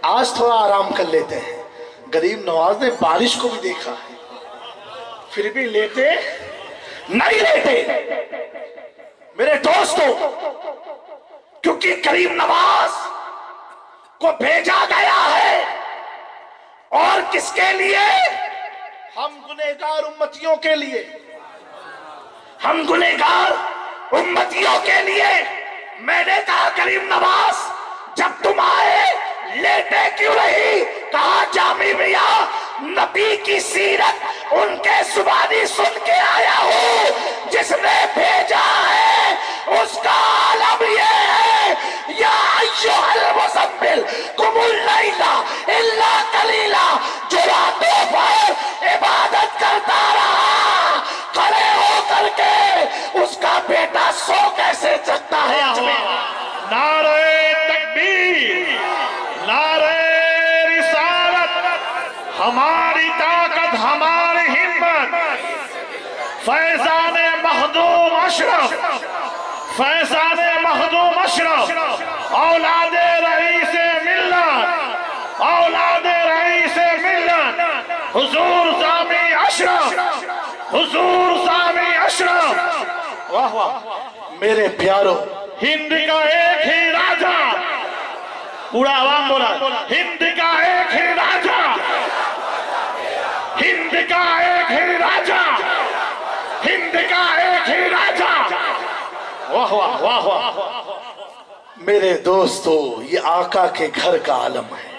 آج تھوڑا آرام کر لیتے ہیں۔ غریب نواز نے بارش کو بھی دیکھا ہے، پھر بھی لیتے نہیں لیتے میرے دوستو، کیونکہ غریب نواز کو بھیجا گیا ہے اور کس کے لیے؟ ہم گنہگار امتیوں کے لیے، ہم گنہگار امتیوں کے لیے۔ میں نے کہا غریب نواز جب تم آئے لیٹے کیوں نہیں؟ کہا جامع میاں نبی کی سیرت ان کے زبانی سن کے آیا ہوں، جس نے بھیجا ہے اس کا عالم یہ ہے، یا ایھا المزمل قم اللیل الا قلیلا، جو راتوں پر عبادت کرتا رہا، کھڑے ہو کر کے अशरफ, फैजान मखदूम अशरफ, औलाद रईस मिल्लत, औलाद रईस मिल्लत, हुजूर सामी अशरफ, हुजूर सामी अशरफ। वाह वाह। मेरे प्यारो, हिंद का एक ही राजा, पूरा आवाम बोला, हिंद का एक ही राजा, हिंद का एक ही राजा, हिंद का एक ही राजा। वाह वाह वाह वाह। मेरे दोस्तों, ये आका के घर का आलम है।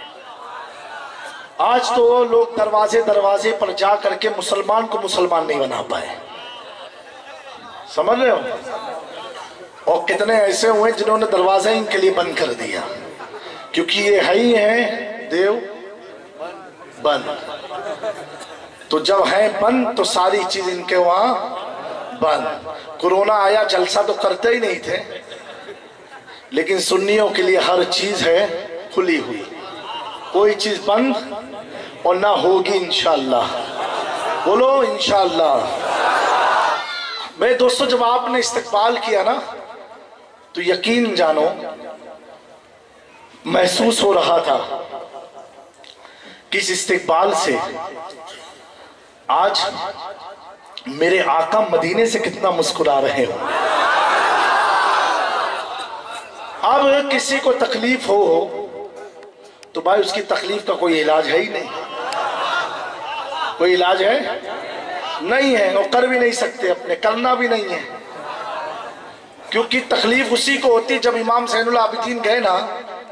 आज तो लोग दरवाजे दरवाजे पर जा करके मुसलमान को मुसलमान नहीं बना पाए, समझ रहे हो? और कितने ऐसे हुए जिन्होंने दरवाजा इनके लिए बंद कर दिया, क्योंकि ये है ही है देव बंद। तो जब है बंद तो सारी चीज इनके वहां बंद। कोरोना आया, जलसा तो करते ही नहीं थे, लेकिन सुन्नियों के लिए हर चीज है खुली हुई, कोई चीज बंद और ना होगी इंशाअल्लाह। बोलो इंशाअल्लाह। मेरे दोस्तों, जब आपने इस्तकबाल किया ना, तो यकीन जानो महसूस हो रहा था कि इस इस्तकबाल से आज मेरे आका मदीने से कितना मुस्कुरा रहे हो। अब किसी को तकलीफ हो तो भाई उसकी तकलीफ का कोई इलाज है ही नहीं, कोई इलाज है नहीं है, और कर भी नहीं सकते, अपने करना भी नहीं है, क्योंकि तकलीफ उसी को होती। जब इमाम ज़ैनुल आबिदीन गए ना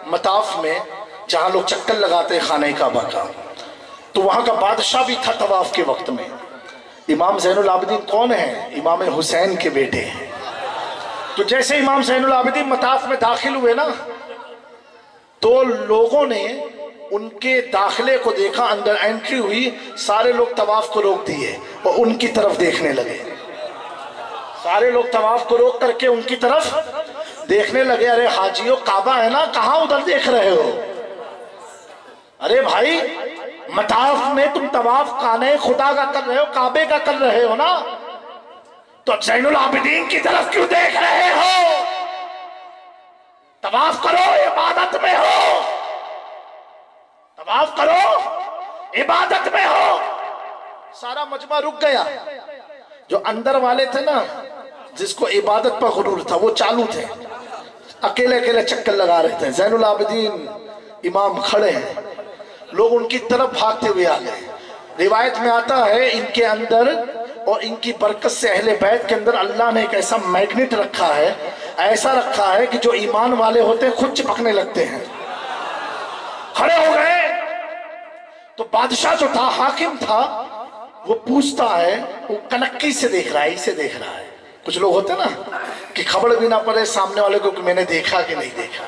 मताफ में, जहां लोग चक्कर लगाते हैं खाने काबा का, तो वहां का बादशाह भी था तवाफ के वक्त में। इमाम ज़ैनुल आबिदीन कौन है? इमाम हुसैन के बेटे हैं। तो जैसे इमाम ज़ैनुल आबिदीन मताफ में दाखिल हुए ना, तो लोगों ने उनके दाखिले को देखा, अंदर एंट्री हुई, सारे लोग तवाफ को रोक दिए और उनकी तरफ देखने लगे। सारे लोग तवाफ को रोक करके उनकी तरफ देखने लगे। अरे हाजियों, काबा है ना, कहां उधर देख रहे हो? अरे भाई, मताफ में तुम तवाफ खाने खुदा का कर रहे हो, काबे का कर रहे हो ना, तो ज़ैनुल आबिदीन की तरफ क्यों देख रहे हो? तवाफ करो, इबादत में हो, तवाफ करो, इबादत में हो। सारा मजमा रुक गया। जो अंदर वाले थे ना, जिसको इबादत पर गुरूर था, वो चालू थे, अकेले अकेले चक्कर लगा रहे थे। ज़ैनुल आबिदीन इमाम खड़े हैं, लोग उनकी तरफ भागते हुए आ गए। रिवायत में आता है इनके अंदर और इनकी बरकत से अहले बैत के अंदर अल्लाह ने एक ऐसा मैग्नेट रखा है, ऐसा रखा है कि जो ईमान वाले होते हैं खुद चिपकने लगते हैं। खड़े हो गए तो बादशाह जो था, हाकिम था, वो पूछता है, वो कनक्की से देख रहा है, इसे देख रहा है। कुछ लोग होते ना कि खबर भी ना पड़े सामने वाले को कि मैंने देखा कि नहीं देखा,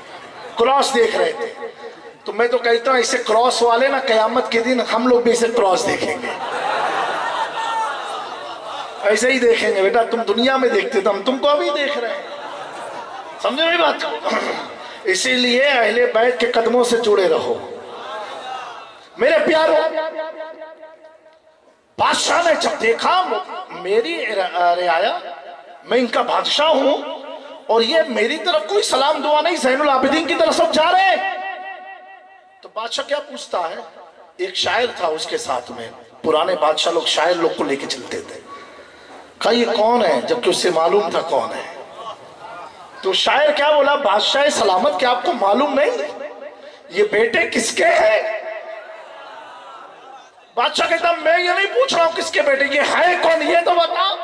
क्रॉस देख रहे थे। तो मैं तो कहता हूं इसे क्रॉस वाले ना, कयामत के दिन हम लोग भी इसे क्रॉस देखेंगे, ऐसे ही देखेंगे। बेटा तुम दुनिया में देखते थे, हम तुमको अभी देख रहे हैं, समझे मेरी बात? इसीलिए अहले बैत के कदमों से जुड़े रहो मेरे प्यारो। बादशाह ने जब देखा मेरी रियाया, मैं इनका बादशाह हूं और ये मेरी तरफ कोई सलाम दुआ नहीं, ज़ैनुल आबिदीन की तरफ सब जा रहे हैं, तो बादशाह क्या पूछता है? एक शायर था उसके साथ में, पुराने बादशाह लोग शायर लोग को लेके चलते थे। कहा ये कौन है, जबकि उससे मालूम था कौन है। तो शायर क्या बोला? बादशाह सलामत, क्या आपको मालूम नहीं ये बेटे किसके हैं? बादशाह कहता मैं ये नहीं पूछ रहा हूं किसके बेटे, ये है कौन, ये तो बताओ।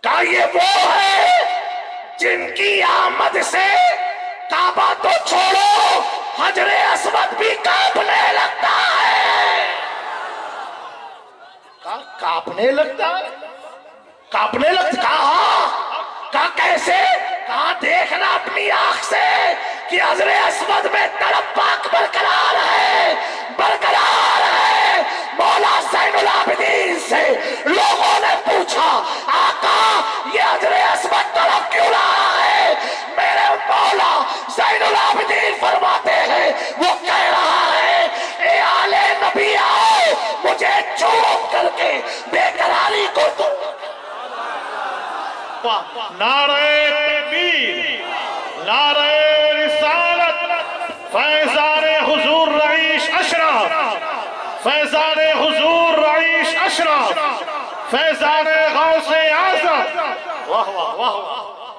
कहा ये वो है जिनकी आमद से काबा तो छोड़ो, हजरे अस्वद भी कांपने लगता है। कहा कांपने लगता है? कांपने लगता? कहा कैसे? कहा देखना अपनी आंख से कि हजरे अस्वद में तड़प पाक बरकरार है, बरकरार है। मौला ज़ैनुल आबिदीन से लोगों ने पूछा, आका ये हजरे अस्वद तड़प क्यों रहा है? मेरे मौला ज़ैनुल आबिदीन फरमाते हैं, वो कह रहा है ए आले नबी आओ, मुझे चूम करके बेकरारी को तुम नारे तकबीर, नारे रिसालत, फैज़ाने हुजूर रईस अशरफ, फैज़ाने हुजूर रईस अशरफ, फैज़ाने गौसे आज़म। वाह वाह वाह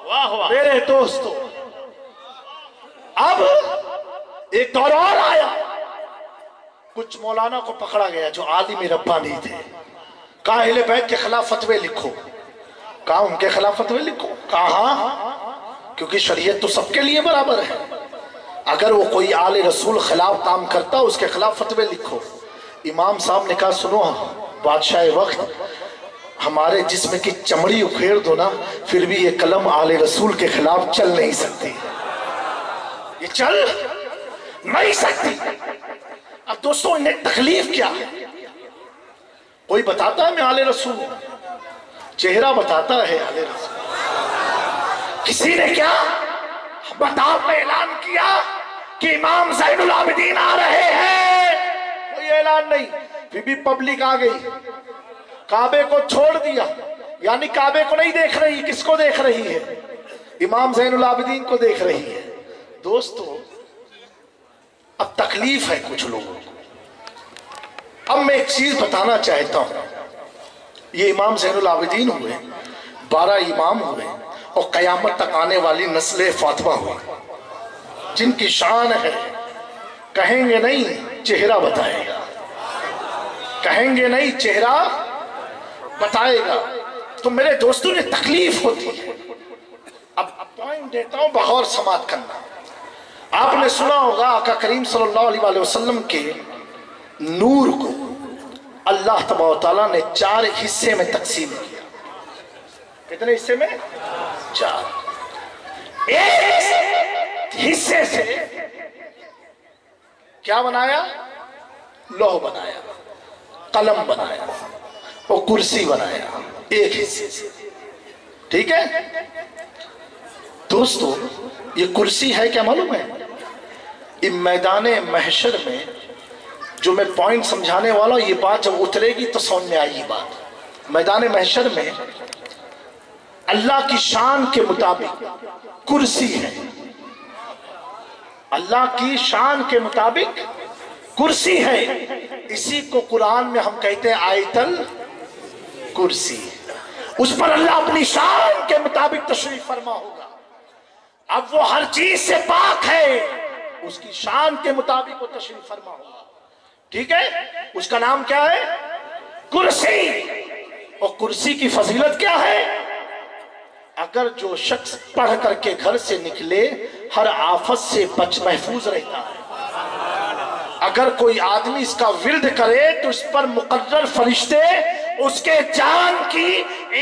वाह वाह। मेरे दोस्तों, अब एक दौर और आया, कुछ मौलाना को पकड़ा गया जो आलिम रब्बानी थे। कहा अहले बैत के खिलाफ फतवे लिखो, कहा उनके खिलाफ फतवे लिखो। कहा क्योंकि शरीयत तो सबके लिए बराबर है, अगर वो कोई आले रसूल खिलाफ काम करता उसके खिलाफ फतवे लिखो। इमाम साहब ने कहा सुनो बादशाह वक्त, हमारे जिस्म की चमड़ी उखेड़ दो ना, फिर भी ये कलम आले रसूल के खिलाफ चल नहीं सकती, ये चल नहीं सकती। अब दोस्तों इन्हें तकलीफ क्या है? कोई बताता है मैं आले रसूल, चेहरा बताता है आले रसूल। किसी ने क्या बताओ में ऐलान किया कि इमाम ज़ैनुल आबिदीन आ रहे हैं, कोई ऐलान नहीं, फिर भी पब्लिक आ गई, काबे को छोड़ दिया। यानी काबे को नहीं देख रही, किसको देख रही है? इमाम ज़ैनुल आबिदीन को देख रही है। दोस्तों अब तकलीफ है कुछ लोगों को। अब मैं एक चीज बताना चाहता हूं, ये इमाम ज़ैनुल आबिदीन हुए, 12 इमाम हुए और कयामत तक आने वाली नस्ल फातिमा हुई, जिनकी शान है कहेंगे नहीं चेहरा बताएगा, कहेंगे नहीं चेहरा बताएगा। तो मेरे दोस्तों ने तकलीफ होती है। अब पॉइंट देता हूं, बगौर समाप्त करना। आपने सुना होगा आका करीम सल्लल्लाहु अलैहि वसल्लम के नूर को अल्लाह तबारक तआला ने 4 हिस्से में तकसीम किया। कितने हिस्से में? 4। एक हिस्से से क्या बनाया? लौह बनाया, कलम बनाया और कुर्सी बनाया, एक हिस्से से। ठीक है दोस्तों, ये कुर्सी है क्या मालूम है? इस मैदान महशर में जो मैं पॉइंट समझाने वाला हूं, ये बात जब उतरेगी तो समझ में आएगी बात। मैदान महशर में अल्लाह की शान के मुताबिक कुर्सी है, अल्लाह की शान के मुताबिक कुर्सी है। इसी को कुरान में हम कहते हैं आयतल कुर्सी। उस पर अल्लाह अपनी शान के मुताबिक तशरीफ फरमा होगा। अब वो हर चीज से पाक है, उसकी शान के मुताबिक वो तशरीफ फरमा होगा। ठीक है, उसका नाम क्या है? कुर्सी। और कुर्सी की फजीलत क्या है? अगर जो शख्स पढ़ करके घर से निकले हर आफत से महफूज रहता है। अगर कोई आदमी इसका विर्द करे तो इस पर मुकर्रर फरिश्ते उसके जान की,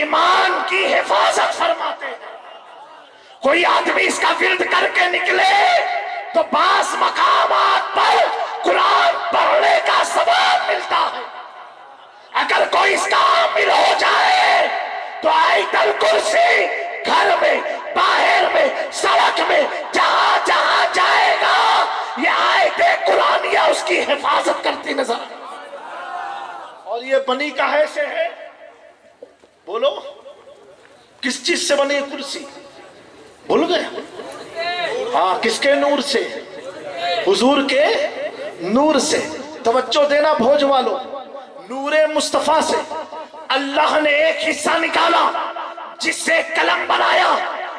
ईमान की हिफाजत फरमाते हैं। कोई आदमी इसका विर्द करके निकले तो बास मकामात पर कुरान पढ़ने का सवाब मिलता है। अगर कोई इसका आमिल हो जाए तो आयतल कुर्सी घर में, बाहर में, सड़क में, जहां जहां जाएगा ये आयते कुरानिया उसकी हिफाजत करती नजर। और ये बनी काहे से है? बोलो किस चीज से बनी है कुर्सी? भूल गए? हाँ, किसके नूर से? हुजूर के नूर से। तवज्जो देना भोज वालों, नूरे मुस्तफा से अल्लाह ने एक हिस्सा निकाला जिससे कलम बनाया।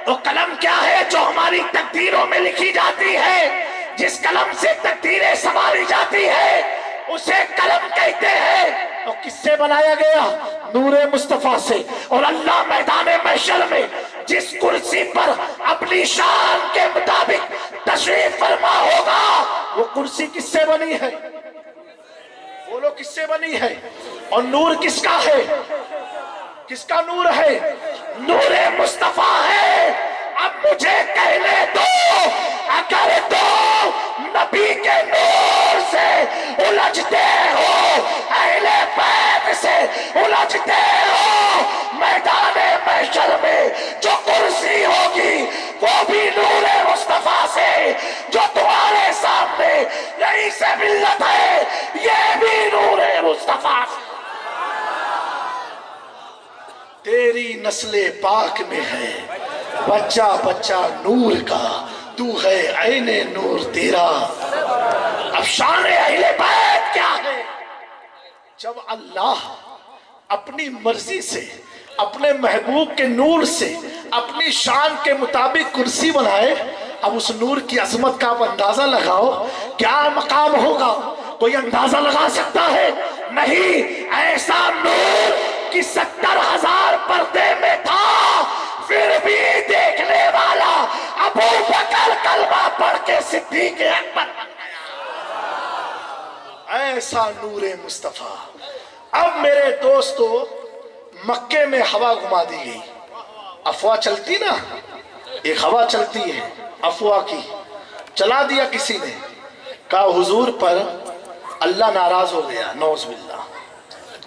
वो कलम क्या है? जो हमारी तकदीरों में लिखी जाती है, जिस कलम से तकदीरें संभाली जाती है उसे कलम कहते हैं। तो किससे बनाया गया? नूरे मुस्तफा से। और अल्लाह मैदान महशर में जिस कुर्सी पर अपनी शान के मुताबिक तशरीफ फरमा होगा वो कुर्सी किससे बनी है? बोलो किससे बनी है? और नूर किसका है? किसका नूर है? नूरे मुस्तफा है। अब मुझे कहने दो, अगर तो नबी के नूर से उलझते हो, अहले बैत से उलझते हो, मैदान महशर में जो कुर्सी होगी वो भी नूरे मुस्तफा से, जो तुम्हारे सामने यही से मिल्लत है ये भी नूरे मुस्तफा से। तेरी नस्ले पाक में है बच्चा बच्चा नूर का, तू है ऐने नूर तेरा। अब शान अहले बैत क्या है? जब अल्लाह अपनी मर्जी से अपने महबूब के नूर से अपनी शान के मुताबिक कुर्सी बनाए, अब उस नूर की अजमत का आप अंदाजा लगाओ, क्या मकाम होगा? कोई अंदाजा लगा सकता है? नहीं। ऐसा नूर कि 70,000 पर्दे में था, फिर भी देखने वाला अबू बकर कलमा पढ़ के सिद्दीक अकबर। ऐसा नूरे मुस्तफा। अब मेरे दोस्तों, मक्के में हवा घुमा दी गई। अफवाह चलती ना, एक हवा चलती है अफवाह की, चला दिया किसी ने, कहा हुजूर पर अल्लाह नाराज हो गया, नौज बिल्लाह।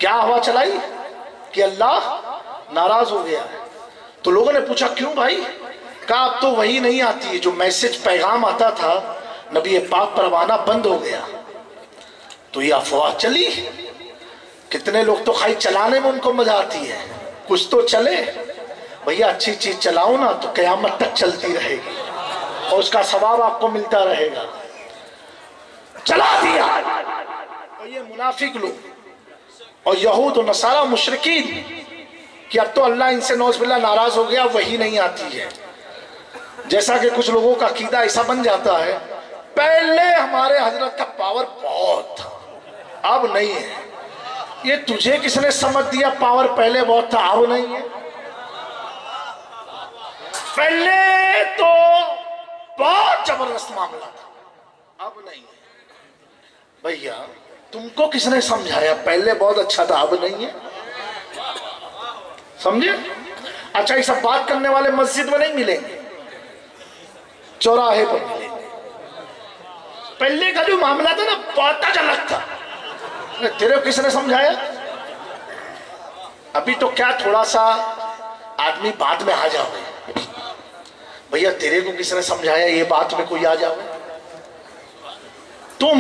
क्या हवा चलाई कि अल्लाह नाराज हो गया? तो लोगों ने पूछा क्यों भाई? कहा अब तो वही नहीं आती है, जो मैसेज पैगाम आता था नबी पाक पर आना बंद हो गया। तो ये अफवाह चली। कितने लोग तो खाली चलाने में उनको मजा आती है, कुछ तो चले भैया। अच्छी चीज चलाओ ना तो कयामत तक चलती रहेगी और उसका सवाब आपको मिलता रहेगा। चला दिया। और ये मुनाफिक लोग और यहूद और नसारा मुशरिकीन कि अब तो अल्लाह इनसे नौज बिल्लाह नाराज हो गया, वही नहीं आती है। जैसा कि कुछ लोगों का अकीदा ऐसा बन जाता है, पहले हमारे हजरत का पावर बहुत था, अब नहीं है। ये तुझे किसने समझ दिया? पावर पहले बहुत था, अब नहीं है। पहले तो बहुत जबरदस्त मामला था, अब नहीं है। भैया तुमको किसने समझाया? पहले बहुत अच्छा था, अब नहीं है। समझे? अच्छा, ये सब बात करने वाले मस्जिद में नहीं मिलेंगे, चौराहे पर मिलेंगे। पहले का जो मामला था ना, बहुत अलग था। तेरे को किसने समझाया? अभी तो क्या थोड़ा सा आदमी बात में आ जाओगे। भैया तेरे को किसने समझाया ये बात में कोई आ जाओगे? तुम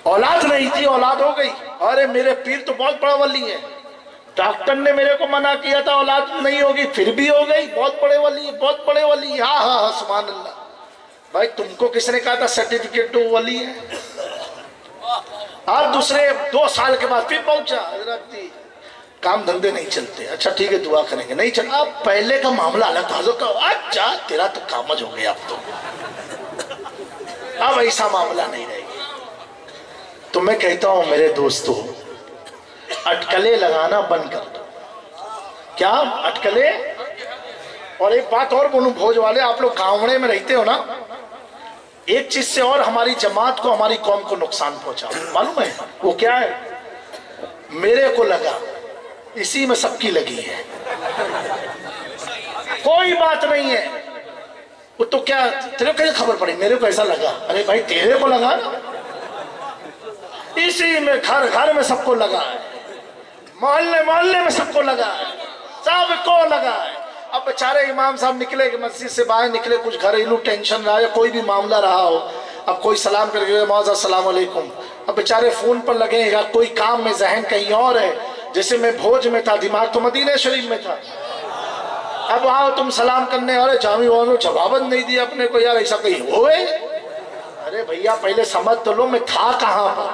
औलाद नहीं थी, औलाद हो गई। अरे मेरे पीर तो बहुत बड़ा वली है, डॉक्टर ने मेरे को मना किया था औलाद नहीं होगी, फिर भी हो गई। बहुत बड़े वली, बहुत बड़े वली। हाँ हाँ हाँ, सुभान अल्लाह। भाई तुमको किसने कहा था सर्टिफिकेट तो वली है? आप दूसरे 2 साल के बाद फिर पहुंचा, हजरत जी काम धंधे नहीं चलते। अच्छा ठीक है, दुआ करेंगे। नहीं चला, अब पहले का मामला अलग था। अच्छा तेरा तो कामज हो गया, अब ऐसा मामला नहीं रहेगा। तो मैं कहता हूं मेरे दोस्तों, अटकले लगाना बंद कर दो। क्या अटकले? और एक बात और बोलूं, भोज वाले आप लोग गांवड़े में रहते हो ना, एक चीज से और हमारी जमात को, हमारी कौम को नुकसान पहुंचा, मालूम है वो क्या है? मेरे को लगा, इसी में सबकी लगी है, कोई बात नहीं है। वो तो क्या तेरे को कैसे खबर पड़ी? मेरे को ऐसा लगा। अरे भाई तेरे को लगा ना, इसी में घर घर में सबको लगा है, मोहल्ले मोहल्ले में सबको लगा है, सबको लगा है। अब बेचारे इमाम साहब निकले कि मस्जिद से बाहर निकले, कुछ घरेलू टेंशन रहा या कोई भी मामला रहा हो, अब कोई सलाम करके मौज़ अस्सलाम वालेकुम, अब बेचारे फोन पर लगेगा, कोई काम में जहन कहीं और है। जैसे मैं भोज में था, दिमाग तो मदीने शरीफ में था। अब आओ तुम सलाम करने, अरे जामी वालों जवाब नहीं दिया अपने को, यार ऐसा कहीं होए? अरे भैया पहले समझ तो लो मैं था कहां पर,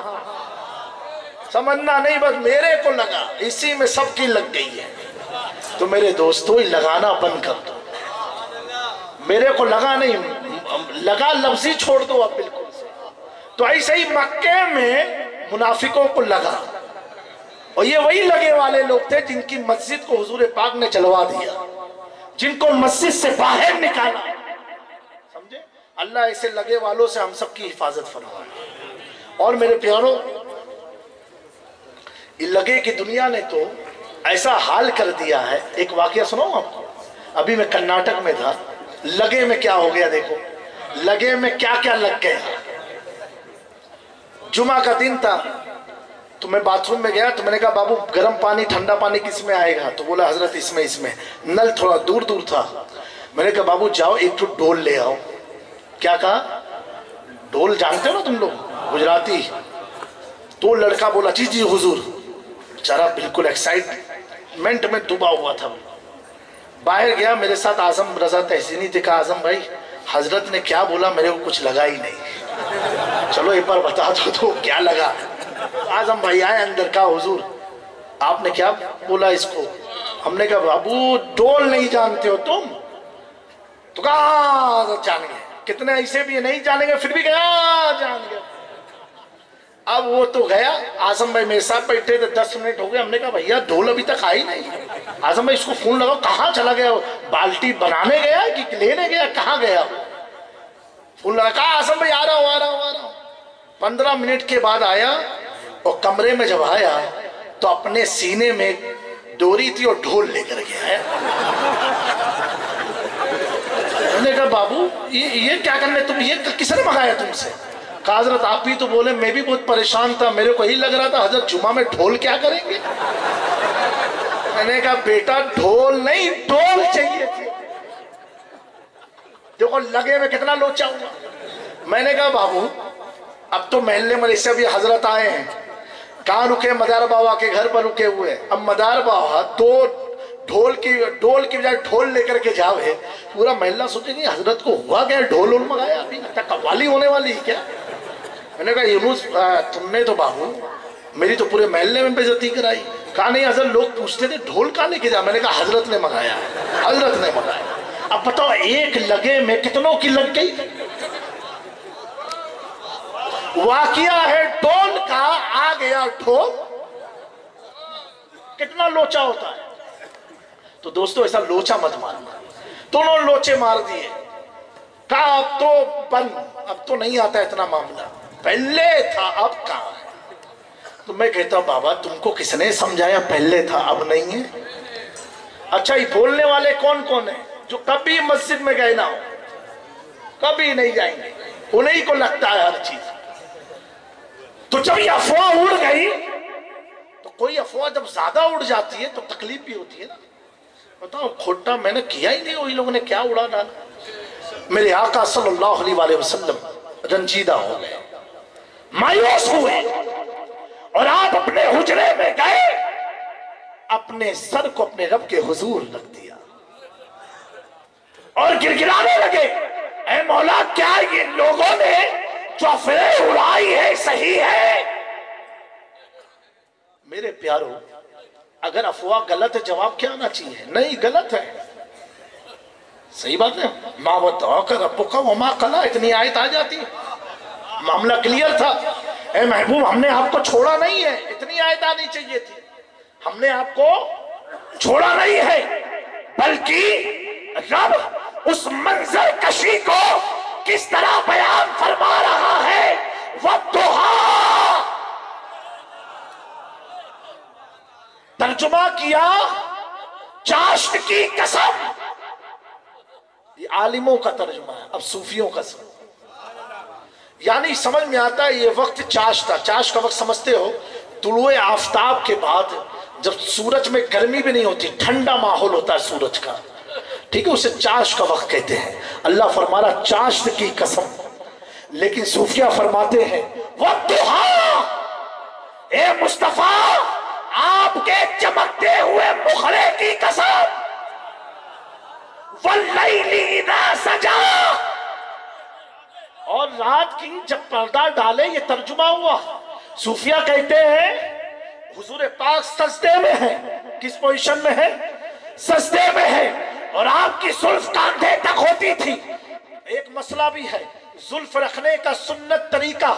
समझना नहीं, बस मेरे को लगा, इसी में सबकी लग गई है। तो मेरे दोस्तों लगाना बंद कर दो। मेरे को लगा नहीं, लगा लफ्जी छोड़ दो अब बिल्कुल से। तो ऐसे ही मक्के में मुनाफिकों को लगा, और ये वही लगे वाले लोग थे जिनकी मस्जिद को हुजूर पाक ने जलवा दिया, जिनको मस्जिद से बाहर निकाला। समझे? अल्लाह ऐसे लगे वालों से हम सबकी हिफाजत फरमाए। और मेरे प्यारों, लगे की दुनिया ने तो ऐसा हाल कर दिया है। एक वाकया सुनाऊं आपको? अभी मैं कर्नाटक में था, लगे में क्या हो गया देखो, लगे में क्या क्या लग गया। जुमा का दिन था, तो मैं बाथरूम में गया, तो मैंने कहा बाबू गर्म पानी ठंडा पानी किस में आएगा? तो बोला हजरत इसमें इसमें। नल थोड़ा दूर दूर था। मैंने कहा बाबू जाओ एक तो डोल ले आओ। क्या कहा? डोल जानते हो ना तुम लोग गुजराती? तो लड़का बोला जी जी हुजूर। बेचारा बिल्कुल एक्साइटमेंट में डूबा हुआ था। باہر گیا، میرے ساتھ اعظم رضا تحسینی تھے، کہا اعظم بھائی حضرت نے کیا بولا میرے کو کچھ لگا ہی نہیں، چلو ایک بار بتا دو تو کیا لگا۔ اعظم بھائی آئے اندر، کہا حضور آپ نے کیا بولا اس کو؟ ہم نے کہا بابو ڈول نہیں جانتے ہو تم؟ تو کہا جان گئے، کتنے ایسے بھی نہیں جانیں گے پھر بھی کہا جان گئے۔ اب وہ تو گیا، اعظم بھائی میرے ساتھ بیٹھے تھے، 10 منٹ ہو گئے، ہم نے کہا بھیا ڈھول ابھی تک آئی نہیں۔ اعظم بھائی اس کو فون لگاؤ، کہاں چلا گیا؟ بالٹی بنانے گیا کہ لینے گیا، کہاں گیا؟ فون لگا، کہا اعظم بھائی آ رہا ہوں آ رہا ہوں آ رہا ہوں۔ 15 منٹ کے بعد آیا، اور کمرے میں جب آیا تو اپنے سینے میں ڈوری تھی اور ڈھول لے کر گیا ہے۔ میں نے کہا بابو یہ کیا کرنے تم، یہ کس نے منگایا تم سے؟ کہا حضرت آپ بھی تو بولے، میں بھی بہت پریشان تھا، میرے کو ہی لگ رہا تھا حضرت جمعہ میں ڈھول کیا کریں گے؟ میں نے کہا بیٹا ڈھول نہیں ڈول چاہیے تھی، دیکھو لگے میں کتنا لوچا ہوا۔ میں نے کہا بابو اب تو محلے میں سے بھی حضرت آئے ہیں، کہاں رکے؟ مدار بابا کے گھر پر رکے ہوئے۔ اب مدار بابا تو ڈھول کی بجائے ڈھول لے کر کے جاوے، پورا محلہ سوچے نہیں حضرت کو ہوا گیا ڈھول منگایا، ابھی قوالی ہونے والی ہے کیا؟ میں نے کہا یونس تم نے تو بابو میری تو پورے محلے میں بے عزتی کرائی۔ کہا نہیں حضرت لوگ پوچھتے تھے ڈھول کہاں لے کے جا، میں نے کہا حضرت نے منگایا ہے، حضرت نے منگایا۔ اب بتاؤ ایک لگے میں کتنوں کی لگ گئی؟ واقعہ ہے ڈھول کا، آ گیا ڈھول، کتنا لوچا ہوتا ہے۔ تو دوستو ایسا لوچا مت مارنا، دونوں لوچے مار دیے۔ کہا اب تو بند، اب تو نہیں آتا اتنا معاملہ، پہلے تھا اب کہاں ہے؟ تو میں کہتا ہوں بابا تم کو کس نے سمجھایا پہلے تھا اب نہیں ہے؟ اچھا یہ بولنے والے کون کون ہیں جو کبھی مسجد میں گئے نہ ہو، کبھی نہیں جائیں گے، انہیں کو لگتا ہے ہر چیز۔ تو جب یہ افواہ اڑ گئی، تو کوئی افواہ جب زیادہ اڑ جاتی ہے تو تکلیف بھی ہوتی ہے نا۔ بتاؤ کھوٹا میں نے کیا ہی نہیں، وہی لوگوں نے کیا اڑا ڈالا۔ میرے آقا صلی اللہ علیہ وسلم رنجیدہ ہو گئے، مایوس ہوئے، اور آپ اپنے حجرے میں گئے، اپنے سر کو اپنے رب کے حضور رکھ دیا اور گرگرانے لگے، اے مولا کیا یہ لوگوں نے جو افواہ اڑائی ہے صحیح ہے؟ میرے پیارو اگر افواہ غلط ہے جواب کیا آنا چاہیے؟ نہیں غلط ہے، صحیح بات ہے۔ ما ودعک ربک وما قلی، اتنی آیت آ جاتی ہے، معاملہ کلیئر تھا۔ اے محبوب ہم نے آپ کو چھوڑا نہیں ہے، اتنی آیت آنی چاہیے تھی، ہم نے آپ کو چھوڑا نہیں ہے، بلکہ رب اس منظر کشی کو کس طرح بیان فرما رہا ہے، وَالضُّحَىٰ، ترجمہ کیا چاشت کی قسم، یہ عالموں کا ترجمہ ہے، اب صوفیوں کا سمجھ، یعنی سمجھ میں آتا ہے یہ وقت چاش تھا۔ چاش کا وقت سمجھتے ہو؟ طلوع آفتاب کے بعد جب سورج میں گرمی بھی نہیں ہوتی، ٹھنڈا ماحول ہوتا ہے سورج کا، ٹھیک ہے، اسے چاش کا وقت کہتے ہیں۔ اللہ فرما رہا چاشت کی قسم، لیکن صوفیہ فرماتے ہیں وَالضُّحَىٰ، اے مصطفیٰ آپ کے چمکتے ہوئے مخڑے کی قسم، وَاللَّيْلِ إِذَا سَجَىٰ، اور رات کی جب پردہ ڈالے، یہ ترجمہ ہوا۔ صوفیہ کہتے ہیں حضور پاک سجدے میں ہے، کس پوزیشن میں ہے؟ سجدے میں ہے، اور آپ کی زلف کاندھے تک ہوتی تھی۔ ایک مسئلہ بھی ہے، زلف رکھنے کا سنت طریقہ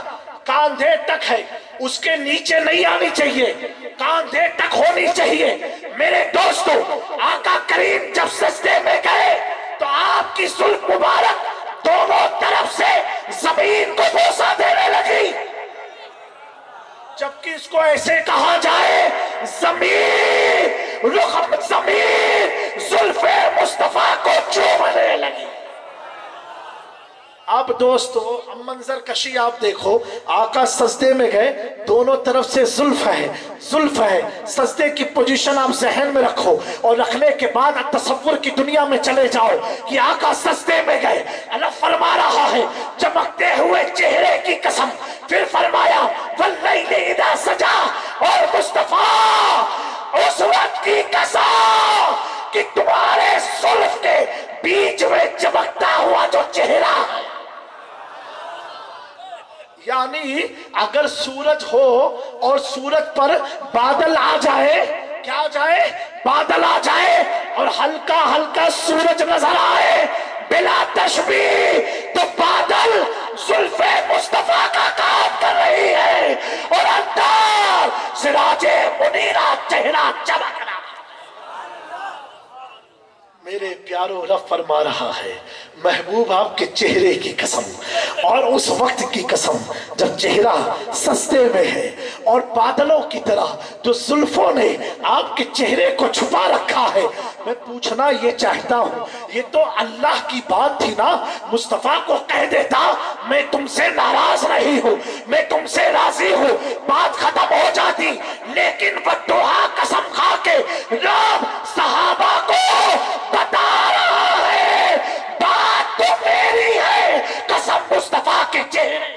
کاندھے تک ہے، اس کے نیچے نہیں آنی چاہیے، کاندھے تک ہونی چاہیے۔ میرے دوستو آقا کریم جب سجدے میں گئے تو آپ کی زلف مبارک دونوں طرف سے زمین کو بوسہ دینے لگی، جبکہ اس کو ایسے کہا جائے زمین رخ زمین زلف مصطفیٰ کو چومنے لگی۔ اب دوستو منظر کشی آپ دیکھو، آقا سجدے میں گئے، دونوں طرف سے زلف ہے، سجدے کی پوزیشن آپ ذہن میں رکھو، اور رکھنے کے بعد تصور کی دنیا میں چلے جاؤ کہ آقا سجدے میں گئے۔ اللہ فرما رہا ہے چمکتے ہوئے چہرے کی قسم، پھر فرمایا وَاللَّيْلِ إِذَا سَجَىٰ، اور مصطفیٰ اس وقت کی قسم کہ تمہارے यानी अगर सूरज हो और सूरज पर बादल आ जाए, क्या आ जाए, बादल आ जाए और हल्का हल्का सूरज नजर आए बिला तशबीह, तो बादल जुल्फे मुस्तफा का काम कर रही है और अंदर सिराजे मुनीरा चेहरा चमक रहा। मेरे प्यारो रब फरमा रहा है, महबूब आपके चेहरे की कसम और उस वक्त की कसम जब चेहरा सस्ते में है और बादलों की तरह जो जुल्फों ने आपके चेहरे को छुपा रखा है। मैं पूछना ये चाहता हूँ, ये तो अल्लाह की बात थी ना, मुस्तफा को कह देता मैं तुमसे नाराज नहीं हूँ, मैं तुमसे राजी हूँ, बात खत्म हो जाती। लेकिन बद्दुआ कसम खा के रब सहाबा को बता रहा है बात तो मेरी है, कसम मुस्तफा के चेहरे,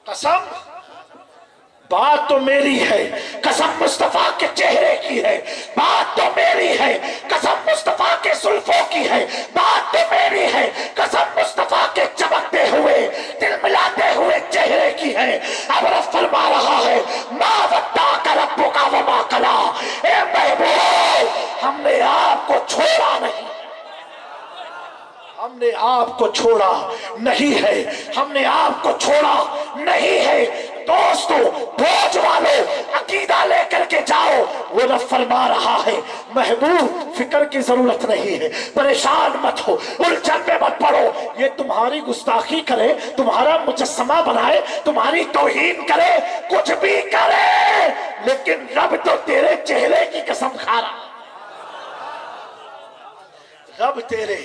कसम बात तो मेरी है, कसम मुस्तफा के चेहरे की है, बात तो मेरी है, कसम मुस्तफा के जुल्फों की है, बात तो मेरी है, कसम मुस्तफा के चमकते हुए दिल मिलाते हुए चेहरे की है। अब रब फरमा रहा है मा वद्दाका रब्बुका वमा कला, ए महबूब हमने आपको छोड़ा नहीं, हमने आपको छोड़ा नहीं है, हमने आपको छोड़ा नहीं है। दोस्तों बोझ वालों अकीदा लेकर के जाओ, वो रब फरमा रहा है महबूब फिक्र की जरूरत नहीं है, परेशान मत हो, उलझन में मत पड़ो। ये तुम्हारी गुस्ताखी करे, तुम्हारा मुजस्समा बनाए, तुम्हारी तौहीन करे, कुछ भी करे, लेकिन रब तो तेरे चेहरे की कसम खा रहा, रब तेरे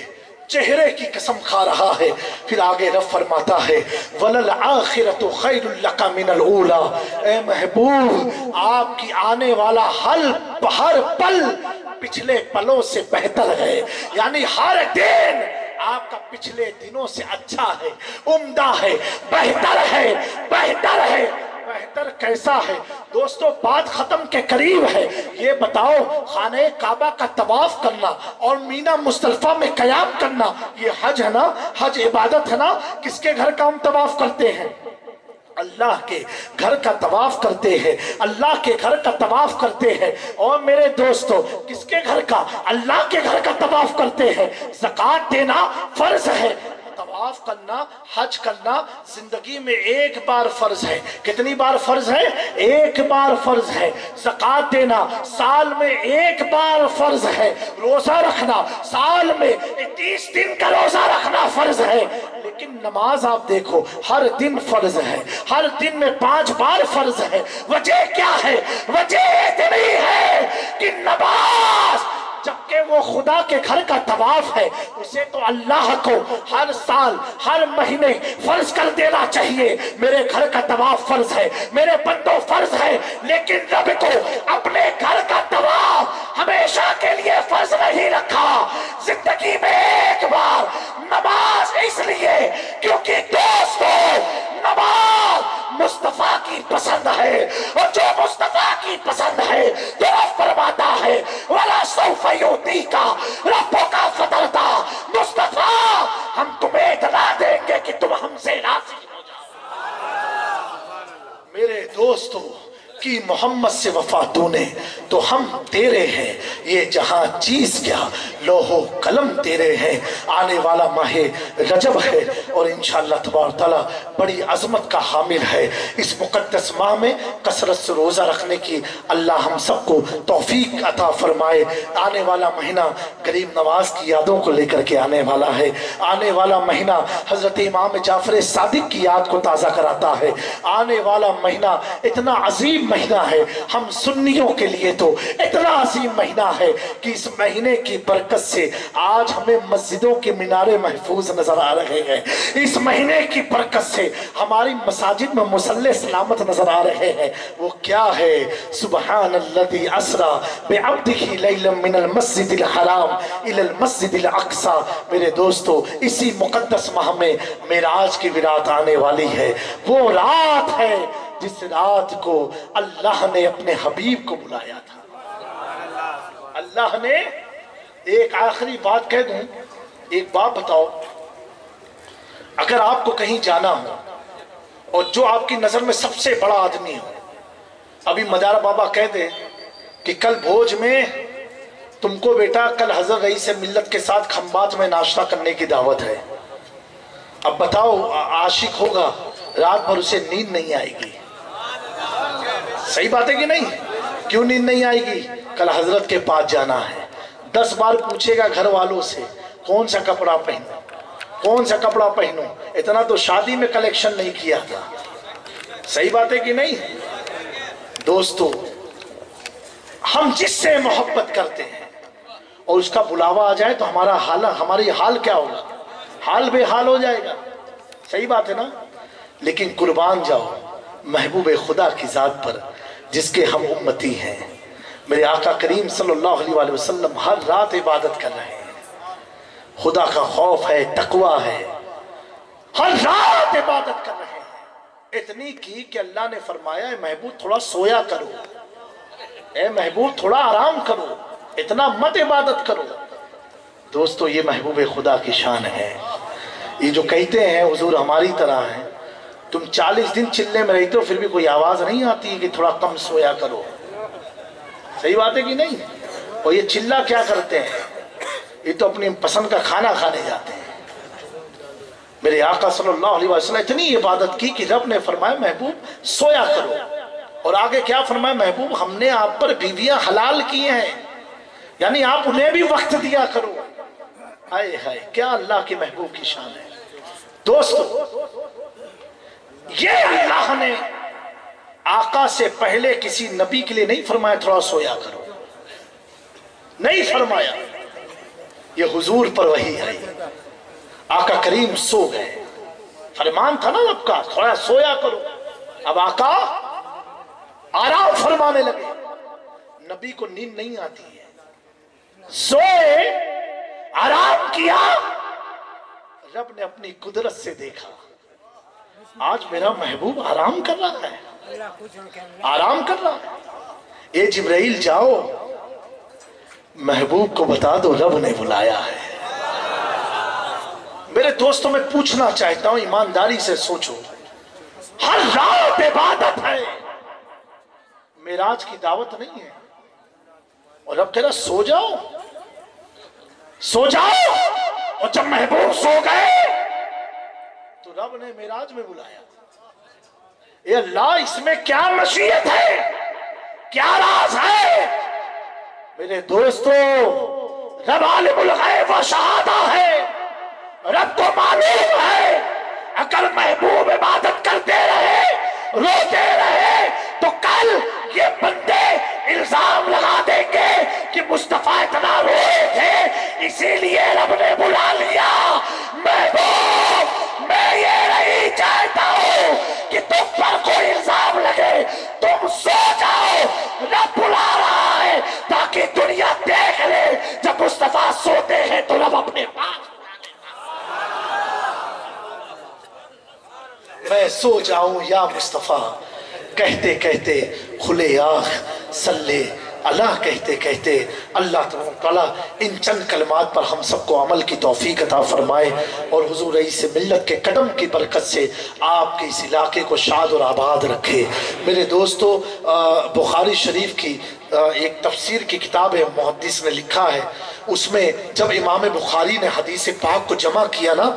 चेहरे की कसम खा रहा है। फिर आगे रब फरमाता है वलल आखिरतु खैरुल लका मिनल ऊला, ए महबूब आपकी आने वाला हर पल पिछले पलों से बेहतर है, यानी हर दिन आपका पिछले दिनों से अच्छा है, उम्दा है, बेहतर है, बेहतर है। बेहतर कैसा है दोस्तों, बात खत्म के करीब है। ये बताओ खाने काबा का तवाफ करना और मीना मुस्तल्फा में कयाम करना, ये हज है ना, हज इबादत है ना। किसके घर का हम तवाफ करते हैं? अल्लाह के घर का तवाफ करते हैं, अल्लाह के घर का तवाफ करते हैं। और मेरे दोस्तों किसके घर का? अल्लाह के घर का तवाफ करते हैं। ज़कात देना फर्ज है, तवाफ करना, हज करना जिंदगी में एक बार फर्ज है। कितनी बार फर्ज है? एक बार फर्ज है। ज़कात देना साल में एक बार फर्ज है। रोजा रखना साल में 30 दिन का रोजा रखना फर्ज है। लेकिन नमाज आप देखो हर दिन फर्ज है, हर दिन में 5 बार फर्ज है। वजह क्या है? वजह इतनी है कि नमाज जबकि वो खुदा के घर का तवाफ है, उसे तो अल्लाह को हर साल हर महीने फर्ज कर देना चाहिए। मेरे घर का तवाफ फर्ज है, मेरे बंदों फर्ज है, लेकिन रब को अपने घर का तवाफ हमेशा के लिए फर्ज नहीं रखा। जिंदगी में एक बार नमाज, इसलिए क्योंकि दोस्तों नमाज मुस्तफा की पसंद है, और जो मुस्तफा की पसंद है तो रब फरमाता है वला सौफ युतीका रब्बुका फतरदा, मुस्तफा हम तुम्हें इतना देंगे कि तुम हमसे राजी हो जाओ। मेरे दोस्तों कि मोहम्मद से वफा तूने तो हम तेरे हैं, ये जहां चीज क्या लोहो कलम तेरे हैं। आने वाला माहे रजब है और इंशाअल्लाह तबारक तआला बड़ी अजमत का हामिल है। इस मुकद्दस माह में कसरत से रोज़ा रखने की अल्लाह हम सबको तौफीक अता फरमाए। आने वाला महीना गरीब नवाज की यादों को लेकर के आने वाला है। आने वाला महीना हजरत इमाम जाफर सादिक की याद को ताज़ा कराता है। आने वाला महीना इतना अजीम महीना है, हम सुन्नियों के लिए तो इतना अजीम महीना है कि इस महीने की बरकत से आज हमें मस्जिदों के मीनारे महफूज नजर आ रहे हैं। इस महीने की बरकत से हमारी मसाजिद में मुसल्ले सलामत नजर आ रहे हैं। वो क्या है? सुबहानल्लज़ी असरा बिअब्दिही लैलन मिनल मस्जिदिल हराम इलल मस्जिदिल अक्सा। मेरे दोस्तों इसी मुकद्दस माह में मेराज की रात आने वाली है। वो रात है जिस रात को अल्लाह ने अपने हबीब को बुलाया था। अल्लाह ने, एक आखिरी बात कह दूं, एक बात बताओ, अगर आपको कहीं जाना हो और जो आपकी नजर में सबसे बड़ा आदमी हो, अभी मदारा बाबा कह दे कि कल भोज में तुमको बेटा कल हजरत रईस मिल्लत के साथ खंबात में नाश्ता करने की दावत है, अब बताओ आशिक होगा, रात भर उसे नींद नहीं आएगी। सही बात है कि नहीं? क्यों नींद नहीं आएगी? कल हजरत के पास जाना है, 10 बार पूछेगा घर वालों से कौन सा कपड़ा पहनूं, कौन सा कपड़ा पहनूं, इतना तो शादी में कलेक्शन नहीं किया था। सही बात है कि नहीं? दोस्तों, हम जिससे मोहब्बत करते हैं और उसका बुलावा आ जाए तो हमारी हाल क्या होगा? हाल बेहाल हो जाएगा। सही बात है ना? लेकिन कुर्बान जाओ महबूब खुदा की जात पर जिसके हम उम्मती हैं। मेरे आका करीम सल्लल्लाहु अलैहि वसल्लम हर रात इबादत कर रहे हैं, खुदा का खौफ है, तकवा है, हर रात इबादत कर रहे हैं। इतनी की कि अल्लाह ने फरमाया ए महबूब थोड़ा सोया करो, ए महबूब थोड़ा आराम करो, इतना मत इबादत करो। दोस्तों, ये महबूब खुदा की शान है। ये जो कहते हैं हुजूर हमारी तरह है, तुम 40 दिन चिल्ले में रहते हो फिर भी कोई आवाज नहीं आती है कि थोड़ा कम सोया करो। सही बात है कि नहीं? और ये चिल्ला क्या करते हैं? ये तो अपनी पसंद का खाना खाने जाते हैं। मेरे आका सल्लल्लाहु अलैहि वसल्लम इतनी इबादत की कि रब ने फरमाया महबूब सोया करो। और आगे क्या फरमाया? महबूब हमने आप पर बीवियां हलाल की हैं, यानी आप उन्हें भी वक्त दिया करो। हाय हाय, क्या अल्लाह के महबूब की शान है। दोस्तों, ये अल्लाह ने आका से पहले किसी नबी के लिए नहीं फरमाया थोड़ा सोया करो, नहीं फरमाया। ये हुजूर पर वही है। आका करीम सो गए, फरमान था ना रब का थोड़ा सोया करो। अब आका आराम फरमाने लगे। नबी को नींद नहीं आती है, सोए, आराम किया। रब ने अपनी कुदरत से देखा आज मेरा महबूब आराम कर रहा है, आराम कर रहा है। ए जिब्राइल जाओ महबूब को बता दो रब ने बुलाया है। मेरे दोस्तों, मैं पूछना चाहता हूं, ईमानदारी से सोचो, हर रात इबादत है, मेराज की दावत नहीं है, और रब कह रहा सो जाओ, सो जाओ। और जब महबूब सो गए तो रब ने मेराज में बुलाया। ये अल्लाह, इसमें क्या मशीयत है, क्या राज है? मेरे दोस्तों, रब आलिमुल गैब व शहादा है। रब को मालूम है अगर महबूब इबादत करते रहे, रोते रहे, तो कल ये बंदे इल्जाम लगा देंगे कि मुस्तफा इतना रोए थे इसीलिए रब ने बुला लिया। महबूब, मैं ये नहीं चाहता हूं कि तुम पर कोई इल्जाम लगे, तुम सो जाओ, रब बुला रहा है ताकि दुनिया देख ले जब मुस्तफा सोते हैं तो रब अपने पास। मैं सो जाऊं या मुस्तफा कहते कहते खुले आँख सल्ले अल्लाह कहते कहते अल्लाह तआला इन चंद कलमात पर हम सबको अमल की तौफीक अता फरमाए और हुजूर रईस मिल्लत के कदम की बरकत से आपके इस इलाके को शाद और आबाद रखे। मेरे दोस्तों, बुखारी शरीफ की एक तफसीर की किताब है, मुहद्दिस ने लिखा है, उसमें जब इमाम बुखारी ने हदीस पाक को जमा किया ना,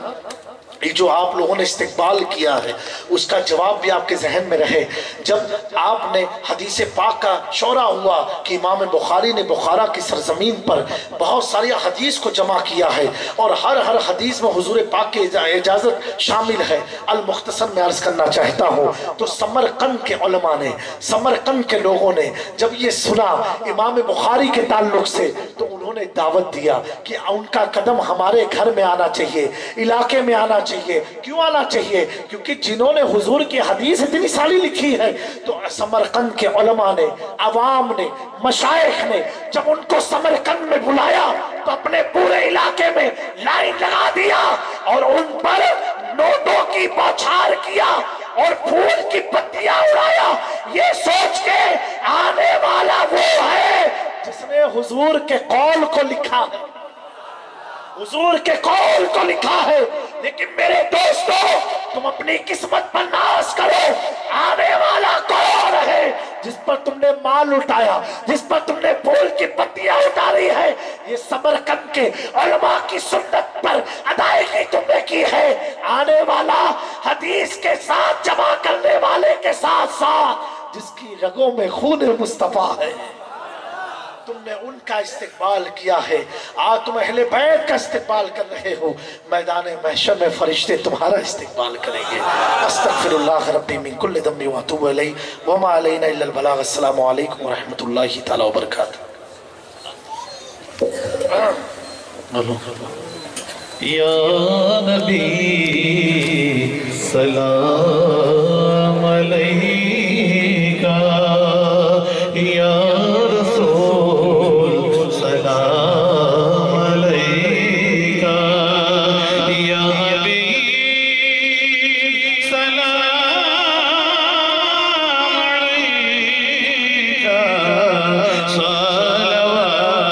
ये जो आप लोगों ने इस्तिकबाल किया है उसका जवाब भी आपके जहन में रहे। जब आपने हदीस पाक का शौरा हुआ कि इमाम बुखारी ने बुखारा की सरजमीन पर बहुत सारी हदीस को जमा किया है और हर हदीस में हुजूर पाक की इजाज़त शामिल है। अल मुख्तसर में अर्ज करना चाहता हूँ तो समरकंद के उलमा ने, समरकंद के लोगों ने जब ये सुना इमाम बुखारी के ताल्लुक से तो उन्होंने दावत दिया कि उनका कदम हमारे घर में आना चाहिए, इलाके में आना चाहिए। क्यों आना चाहिए? क्योंकि जिन्होंने हुजूर की हदीस इतनी सारी लिखी है तो समरकंद के उलमा ने, अवाम ने, मशाइख ने जब उनको समरकंद में बुलाया तो अपने पूरे इलाके में लाइन लगा दिया और उन पर नोटों की बौछार किया और फूल की पत्तियां उड़ाया, ये सोच के आने वाला वो है जिसने हुजूर के कौल को लिखा है। حضور کے قول کو لکھا ہے، لیکن میرے دوستو تم اپنی قسمت پر ناز کرو، آنے والا کون ہے جس پر تم نے مال اٹھایا، جس پر تم نے پھول کی پتیاں اتاری ہے؟ یہ سمرقند کے علماء کی سنت پر ادائیگی تم نے کی ہے۔ آنے والا حدیث کے ساتھ جمع کرنے والے کے ساتھ ساتھ جس کی رگوں میں خون مصطفیٰ ہے، تم نے ان کا استقبال کیا ہے، آج تم اہل بیت کا استقبال کر رہے ہو، میدان محشر میں فرشتے تمہارا استقبال کریں گے۔ استغفر اللہ ربی من کل ذنب واتوب الیہ وما علینا الا البلاغ۔ السلام علیکم ورحمۃ اللہ تعالی وبرکاتہ۔ یا نبی سلام علیکہ، یا رسول سلام علیکہ، یا حبیب سلام علیکہ، صلوات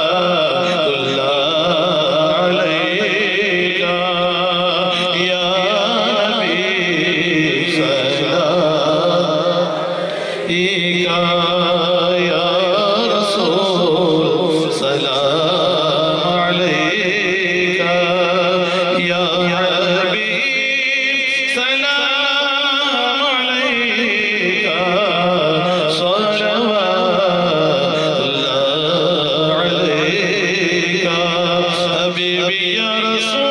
اللہ علیکہ، یا نبی سلام علیکہ، یا رسول سلام علیکہ، یا حبیب سلام علیکہ، صلوات اللہ علیکہ، حبیبی یا رسول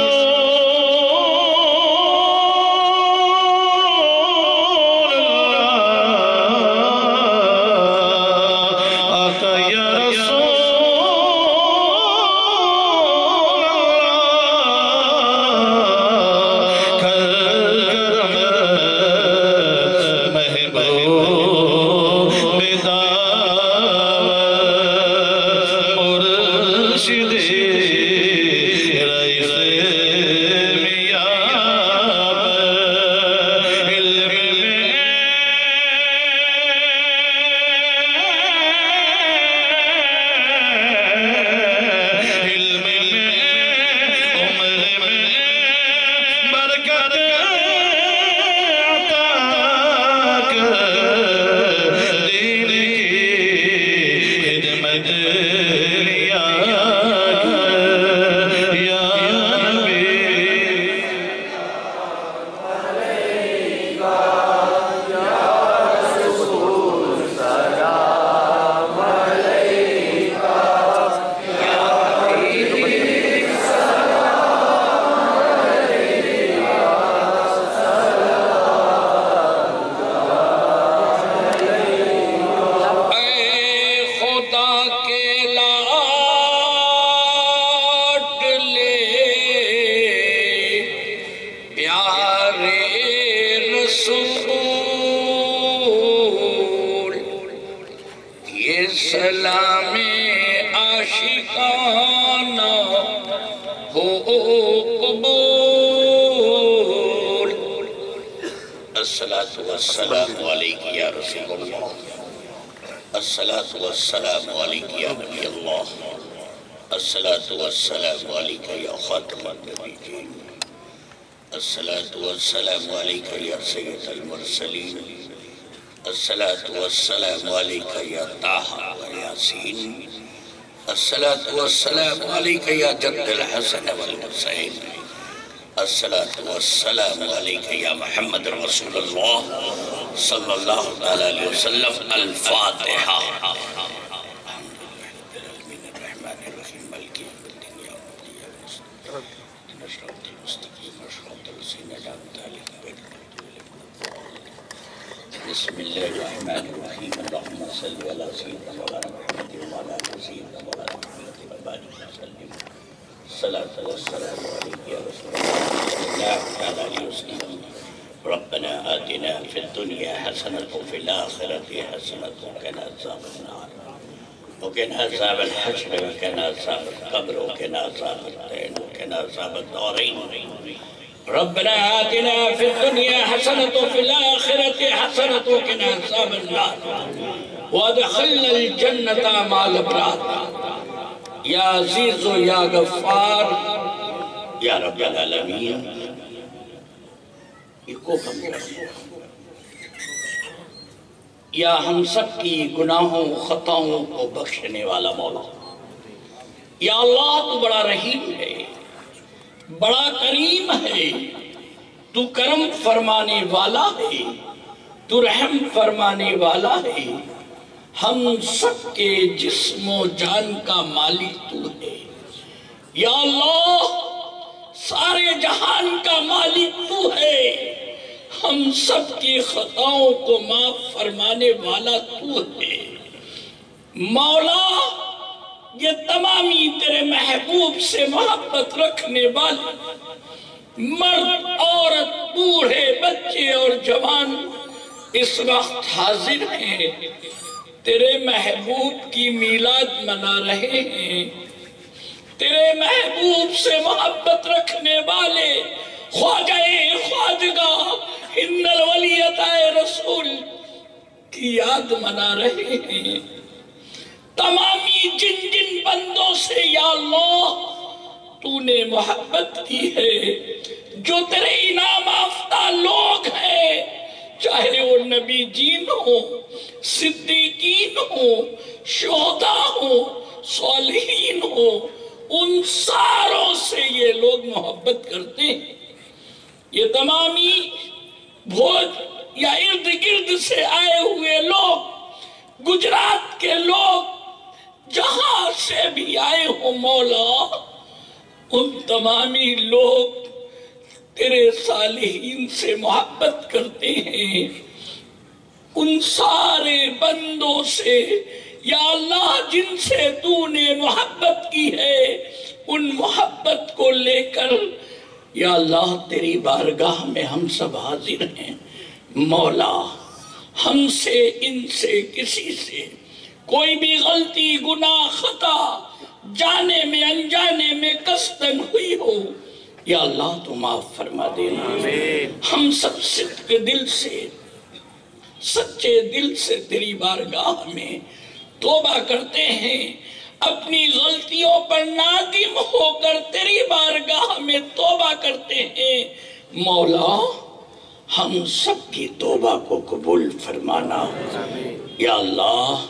آقا یا رسول اللہ، کرم محبوب بداوت، مرشد رئیس میاب، علم عمر میں برکت عطا کر، دین کی خدمت لیا کر، یا نبی اے خدا کے لاڈلے پیارے رسول، یہ سلام عاشقانہ ہو قبول۔ الصلاة والسلام علیک یا رسول اللہ، الصلاة والسلام علیک یا نبی اللہ، الصلاة والسلام علیک یا خاتم النبیین، الصلاة والسلام علیک یا سید المرسلین، الصلاة والسلام علیک یا طٰہٰ و یاسین، الصلاة والسلام علیک یا جد الحسن والحسین، الصلاة والسلام علیک یا محمد رسول اللہ صلی اللہ علیہ وسلم۔ الفاتحہ۔ الرحمن الرحیم مالک یوم الدین اِیاکَ نَعْبُدُ وَإِیَّاکَ نَسْتَعِینُ اهْدِنَا الصِّرَاطَ المستقیم صراط الذین أنعمت علیہم غیر المغضوب علیہم۔ بسم اللہ الرحمن الرحیم، اللہم صل علی سیدنا مولانا محمد وعلی آل سیدنا مولانا محمد وبارک وسلم۔ الصلاة والسلام علیک یا رسول اللہ صلی اللہ علیہ وسلم۔ ربنا آتنا في الدنيا حسنة وفي الآخرة حسنة وقنا عذاب النار وقنا عذاب الحشر وقنا عذاب القبر وقنا عذاب الدين وقنا عذاب الدارين۔ ربنا آتنا في الدنيا حسنة وفي الآخرة حسنة وقنا عذاب النار وادخلنا الجنة مع الأبرار۔ یا عزیز و یا غفار، یا رب العالمین کو کم کر، یا ہم سب کی گناہوں خطاؤں کو بخشنے والا مولا، یا اللہ تو بڑا رحیم ہے، بڑا کریم ہے، تو کرم فرمانے والا ہے، تو رحم فرمانے والا ہے، ہم سب کے جسم و جان کا مالک تو ہے، یا اللہ سارے جہان کا مالک تو ہے، ہم سب کی خطاؤں کو معاف فرمانے والا تو ہے، مولا یہ تمامی تیرے محبوب سے محبت رکھنے والے مرد عورت بوڑھے بچے اور جوان اس وقت حاضر ہیں، تیرے محبوب کی میلاد منا رہے ہیں، تیرے محبوب سے محبت رکھنے والے خواجہ خواجگاہ ہند الولیت رسول کی یاد منا رہے ہیں، تمامی جن جن بندوں سے یا اللہ تو نے محبت کی ہے، جو تیرے انعام یافتہ لوگ ہیں، چاہے وہ نبی جین ہو، صدیقین ہو، شہداء ہو، صالحین ہو، ان ساروں سے یہ لوگ محبت کرتے ہیں، یہ تمامی بھوج یا ارد گرد سے آئے ہوئے لوگ، گجرات کے لوگ، جہاں سے بھی آئے ہو مولا، ان تمامی لوگ تیرے صالحین سے محبت کرتے ہیں، ان سارے بندوں سے یا اللہ جن سے تو نے محبت کی ہے، ان محبت کو لے کر یا اللہ تیری بارگاہ میں ہم سب حاضر ہیں، مولا ہم سے ان سے کسی سے کوئی بھی غلطی گناہ خطا جانے میں انجانے میں قصدن ہوئی ہو یا اللہ تو معاف فرما دینا، ہم سب صدق دل سے سچے دل سے تیری بارگاہ میں توبہ کرتے ہیں، اپنی غلطیوں پر نادم ہو کر تیری بارگاہ میں توبہ کرتے ہیں، مولا ہم سب کی توبہ کو قبول فرمانا، یا اللہ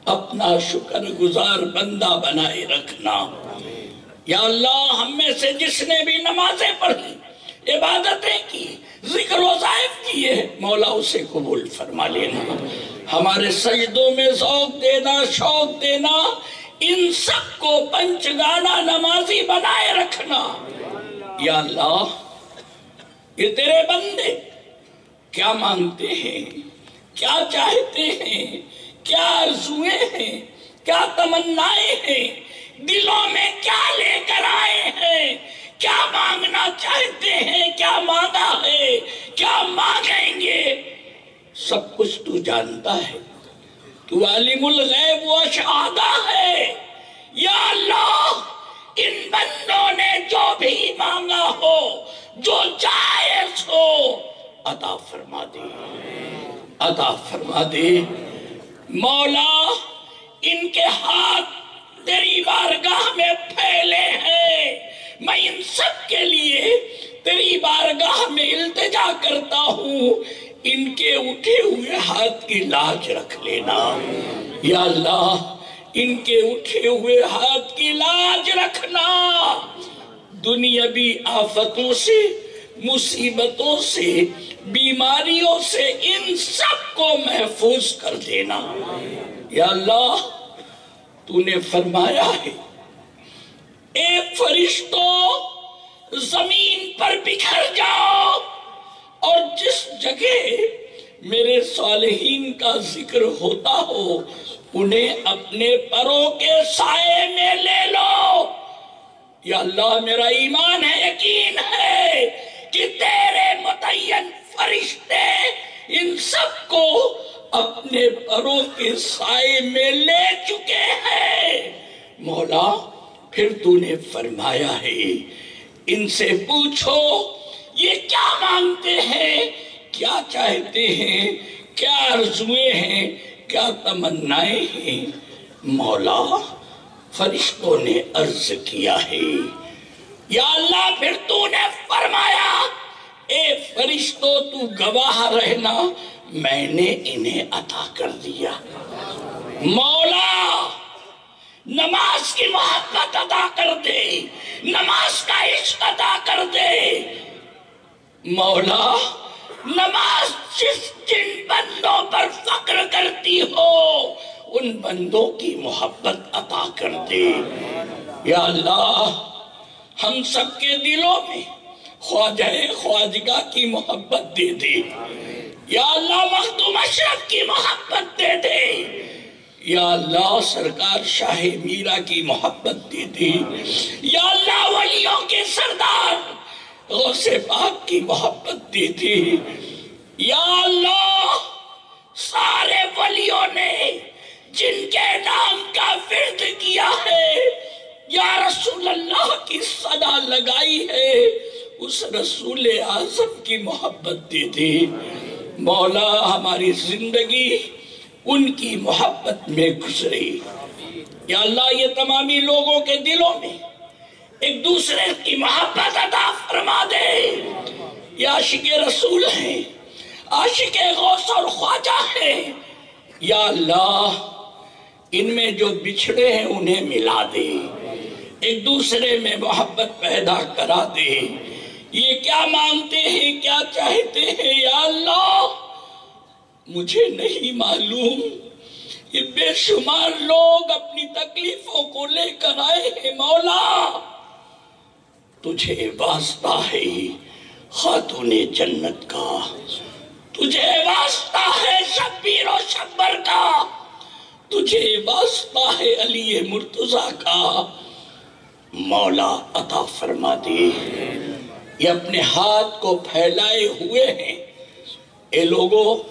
اپنا شکر گزار بندہ بنائے رکھنا، یا اللہ ہم میں سے جس نے بھی نمازیں پڑھی، عبادتیں کی، ذکر وظائف کیے، مولا اسے قبول فرما لینا، ہمارے سجدوں میں ذوق دینا، شوق دینا، ان سب کو پنچ گانا نمازی بنائے رکھنا، یا اللہ یہ تیرے بندے کیا مانگتے ہیں، کیا چاہتے ہیں، کیا آرزویں ہیں، کیا تمنائیں ہیں، دلوں میں کیا لے کر آئے ہیں، کیا مانگنا چاہتے ہیں، کیا مانگا ہے، کیا مانگیں گے، سب کچھ تو جانتا ہے، تو عالم الغیب و شہادہ ہے، یا اللہ ان بندوں نے جو بھی مانگا ہو، جو جائز ہو، عطا فرما دے، عطا فرما دے، مولا ان کے ہاتھ تیری بارگاہ میں پھیلے ہیں، میں ان سب کے لیے تیری بارگاہ میں التجا کرتا ہوں، ان کے اٹھے ہوئے ہاتھ کی لاج رکھ لینا، یا اللہ ان کے اٹھے ہوئے ہاتھ کی لاج رکھنا، دنیاوی آفتوں سے، مصیبتوں سے، بیماریوں سے ان سب کو محفوظ کر دینا، یا اللہ تو نے فرمایا ہے اے فرشتوں زمین پر بکھر جاؤ اور جس جگہ میرے صالحین کا ذکر ہوتا ہو انہیں اپنے پروں کے سائے میں لے لو، یا اللہ میرا ایمان ہے، یقین ہے کہ تیرے متعین فرشتے ان سب کو اپنے پروں کے سائے میں لے چکے ہیں، مولا پھر تو نے فرمایا ہے ان سے پوچھو یہ کیا مانگتے ہیں، کیا چاہتے ہیں، کیا آرزویں ہیں، کیا تمنائیں ہیں، مولا فرشتوں نے عرض کیا ہے یا اللہ پھر تو نے فرمایا اے فرشتوں تو گواہ رہنا میں نے انہیں عطا کر دیا۔ مولا نماز کی محبت عطا کر دے، نماز کا عشق عطا کر دے۔ مولا نماز جن بندوں پر فخر کرتی ہو ان بندوں کی محبت عطا کر دے۔ یا اللہ ہم سب کے دلوں میں خواجہ خواجگاہ کی محبت دے دے۔ یا اللہ مخدوم اشرف کی محبت دے دے۔ یا اللہ سرکار شاہ میرا کی محبت دے دے۔ یا اللہ ولیوں کے سردار غوث پاک کی محبت دے دے۔ یا اللہ سارے ولیوں نے جن کے نام کا ورد کیا ہے یا رسول اللہ کی صدا لگائی ہے اس رسول اعظم کی محبت دے دے۔ مولا ہماری زندگی ان کی محبت میں گزرے۔ یا اللہ یہ تمامی لوگوں کے دلوں میں ایک دوسرے کی محبت عطا فرما دے۔ یہ عاشق رسول ہیں، عاشق غوث اور خواجہ ہیں۔ یا اللہ ان میں جو بچھڑے ہیں انہیں ملا دے، ایک دوسرے میں محبت پیدا کرا دے۔ یہ کیا مانگتے ہیں کیا چاہتے ہیں یا اللہ مجھے نہیں معلوم۔ یہ بے شمار لوگ اپنی تکلیفوں کو لے کر آئے ہیں مولا، تجھے واسطہ ہے خاتون جنت کا، تجھے واسطہ ہے شبیر و شبر کا، تجھے واسطہ ہے علی مرتضیٰ کا۔ مولا عطا فرما دے۔ یہ اپنے ہاتھ کو پھیلائے ہوئے ہیں، اے لوگوں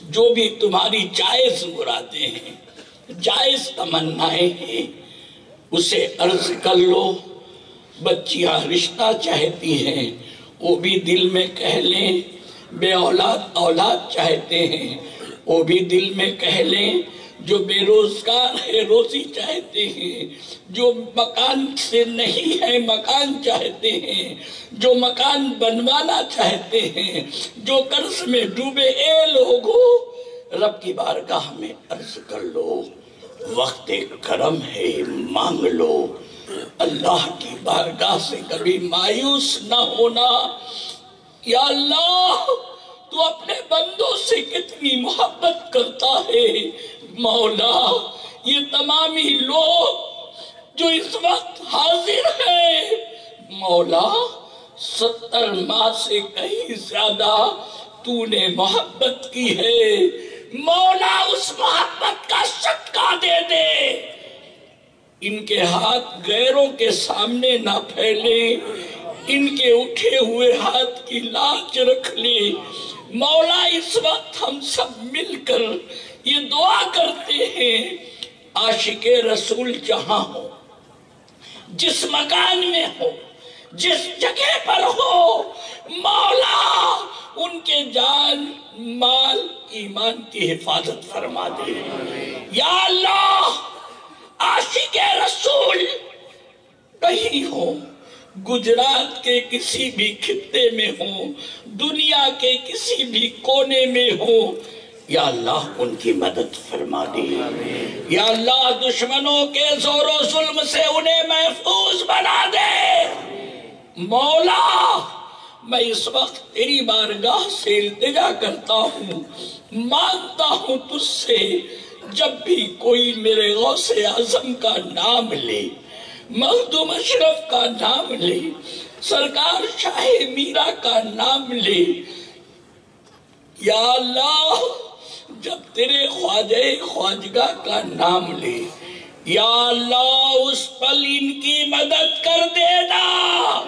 جو بھی تمہاری جائز مرادیں ہیں، جائز تمنائیں ہیں اسے عرض کر لو۔ بچیاں رشتہ چاہتی ہیں وہ بھی دل میں کہہ لیں، بے اولاد اولاد چاہتے ہیں وہ بھی دل میں کہہ لیں، جو بے روزگار ہے روزی چاہتے ہیں، جو مکان سے نہیں ہے مکان چاہتے ہیں، جو مکان بنوانا چاہتے ہیں، جو قرض میں ڈوبے اے لوگو رب کی بارگاہ میں عرض کر لو، وقت کرم ہے مانگ لو۔ اللہ کی بارگاہ سے کبھی مایوس نہ ہونا۔ یا اللہ تو اپنے بندوں سے کتنی محبت کرتا ہے مولا۔ یہ تمامی لوگ جو اس وقت حاضر ہیں مولا 70 ماہ سے کہیں زیادہ تو نے محبت کی ہے مولا، اس محبت کا صدقہ دے دے۔ ان کے ہاتھ غیروں کے سامنے نہ پھیلے، ان کے اٹھے ہوئے ہاتھ کی لاج رکھ لے مولا۔ اس وقت ہم سب مل کر یہ دعا کرتے ہیں، عاشق رسول جہاں ہو، جس مکان میں ہو، جس جگہ پر ہو مولا ان کے جان مال ایمان کی حفاظت فرما دے۔ یا اللہ عاشق رسول کہیں ہو، گجرات کے کسی بھی خطے میں ہو، دنیا کے کسی بھی کونے میں ہو، یا اللہ ان کی مدد فرما دے۔ یا اللہ دشمنوں کے زور و ظلم سے انہیں محفوظ بنا دے مولا۔ میں اس وقت تیری بارگاہ سے التجا کرتا ہوں، مانگتا ہوں تجھ سے، جب بھی کوئی میرے غوث اعظم کا نام لے، مخدوم اشرف کا نام لے، سرکار شاہ میرا کا نام لے، یا اللہ جب تیرے خواجہ خواجگاہ کا نام لے یا اللہ اس پل ان کی مدد کر دینا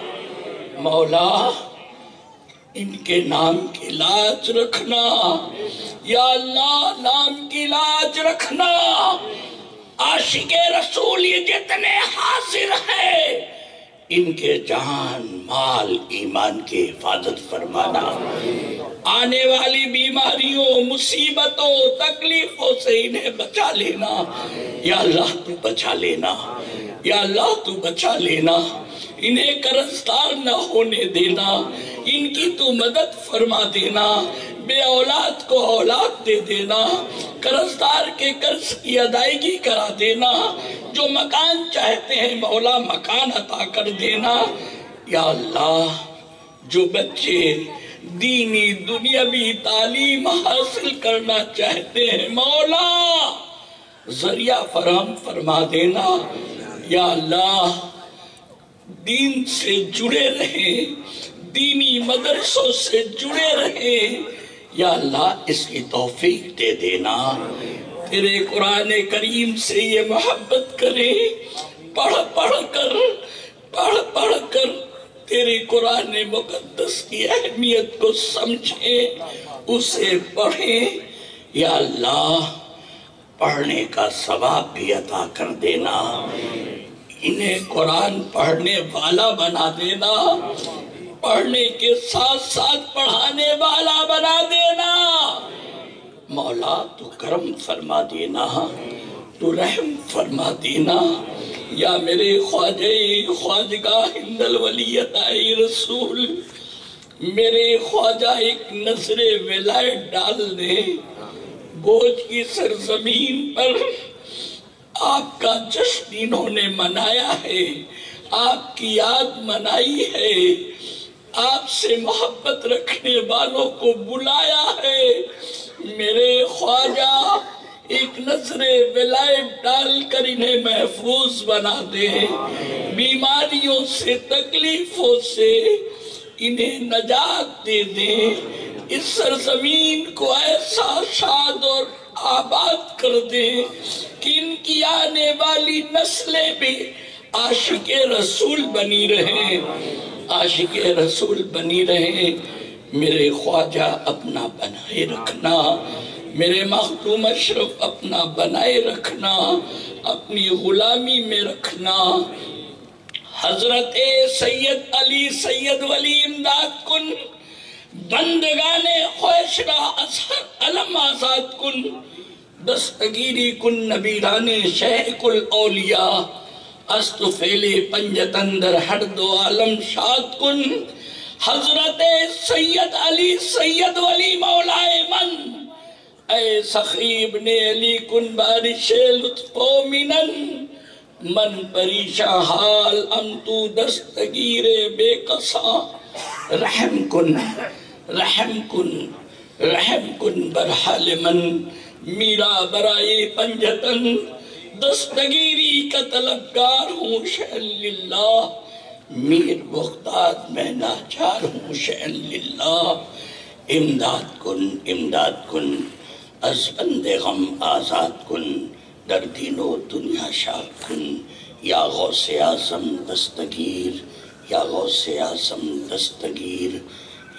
مولا۔ ان کے نام کی لاج رکھنا یا اللہ، نام کی لاج رکھنا۔ عاشق رسول یہ جتنے حاضر ہیں ان کے جان مال ایمان کی حفاظت فرمانا، آنے والی بیماریوں مصیبتوں تکلیفوں سے انہیں بچا لینا۔ یا اللہ تو بچا لینا، یا اللہ تو بچا لینا۔ انہیں قرضدار نہ ہونے دینا، ان کی تو مدد فرما دینا، بے اولاد کو اولاد دے دینا، قرضدار کے قرض کی ادائیگی کرا دینا، جو مکان چاہتے ہیں مولا مکان عطا کر دینا۔ یا اللہ جو بچے دینی دنیاوی تعلیم حاصل کرنا چاہتے ہیں مولا ذریعہ فراہم فرما دینا۔ یا اللہ دین سے جڑے رہیں، دینی مدرسوں سے جڑے رہیں، یا اللہ اس کی توفیق دے دینا۔ تیرے قرآن کریم سے یہ محبت کریں، پڑھ پڑھ کر تیرے قرآن مقدس کی اہمیت کو سمجھیں، اسے پڑھیں۔ یا اللہ پڑھنے کا ثواب بھی عطا کر دینا، انہیں قرآن پڑھنے والا بنا دینا، پڑھنے کے ساتھ ساتھ پڑھانے والا بنا دینا۔ مولا تو کرم فرما دینا، تو رحم فرما دینا۔ یا میرے خواجگاہ ہند الولیت رسول، میرے خواجہ ایک نظر ولایت ڈال دے، بوجھ کی سرزمین پر آپ کا جشن انہوں نے منایا ہے، آپ کی یاد منائی ہے، آپ سے محبت رکھنے والوں کو بلایا ہے۔ میرے خواجہ ایک نظر ولایت ڈال کر انہیں محفوظ بنا دے، بیماریوں سے تکلیفوں سے انہیں نجات دے دیں، اس سرزمین کو ایسا شاد اور آباد کر دیں کہ ان کی آنے والی نسلیں بھی عاشق رسول بنی رہیں، عاشق رسول بنی رہیں۔ میرے خواجہ اپنا بنائے رکھنا، میرے مخدوم اشرف اپنا بنائے رکھنا، اپنی غلامی میں رکھنا۔ حضرت سید علی سید ولی امداد کن، بندگان خوشرہ اظہر علم آزاد کن، دستگیری کن نبیران شیخ الاولیاء، است فیل پنجتن در ہر دو عالم شاد کن۔ حضرت سید علی سید ولی مولائے من، اے سخی ابن علی کن بارش لطف و منن، من پریشاں حال ام تو دستگیر بے قصاں، رحم کن رحم کن برحال من، میرا برائے پنجتن دستگیری کا طلبگار ہوں شأن للہ، میر بختاد میں ناچار ہوں شأن للہ۔ امداد کن از بند غم آزاد کن، در دین و دنیا شاد کن، یا غوث اعظم دستگیر، یا غوث اعظم دستگیر،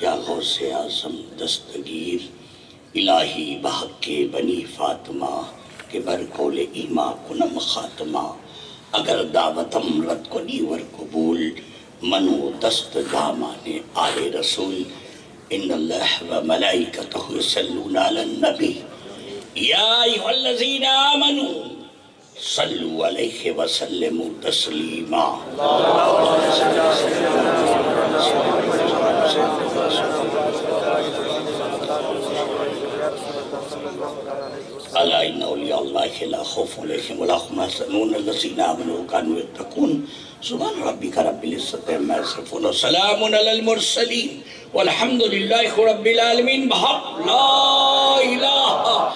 یا غوث اعظم دستگیر۔ الہی بحق کے بنی فاطمہ کہ برکول ایما کنم خاتمہ، اگر دعوتم رد کنی ور قبول، منو دست دامان آل رسول۔ ان اللہ و ملائکتہ یصلون علی النبی یا ایھا الذین آمنوا صلوا علیہ وسلموا تسلیما۔ الا ان اولیاء اللہ لا خوف علیہم ولا هم یحزنون الذین آمنوا وکانوا یتقون۔ سبحان ربک رب العزت عما یصفون وسلام علی المرسلین والحمد للہ رب العالمین۔ بحق لا الہ الا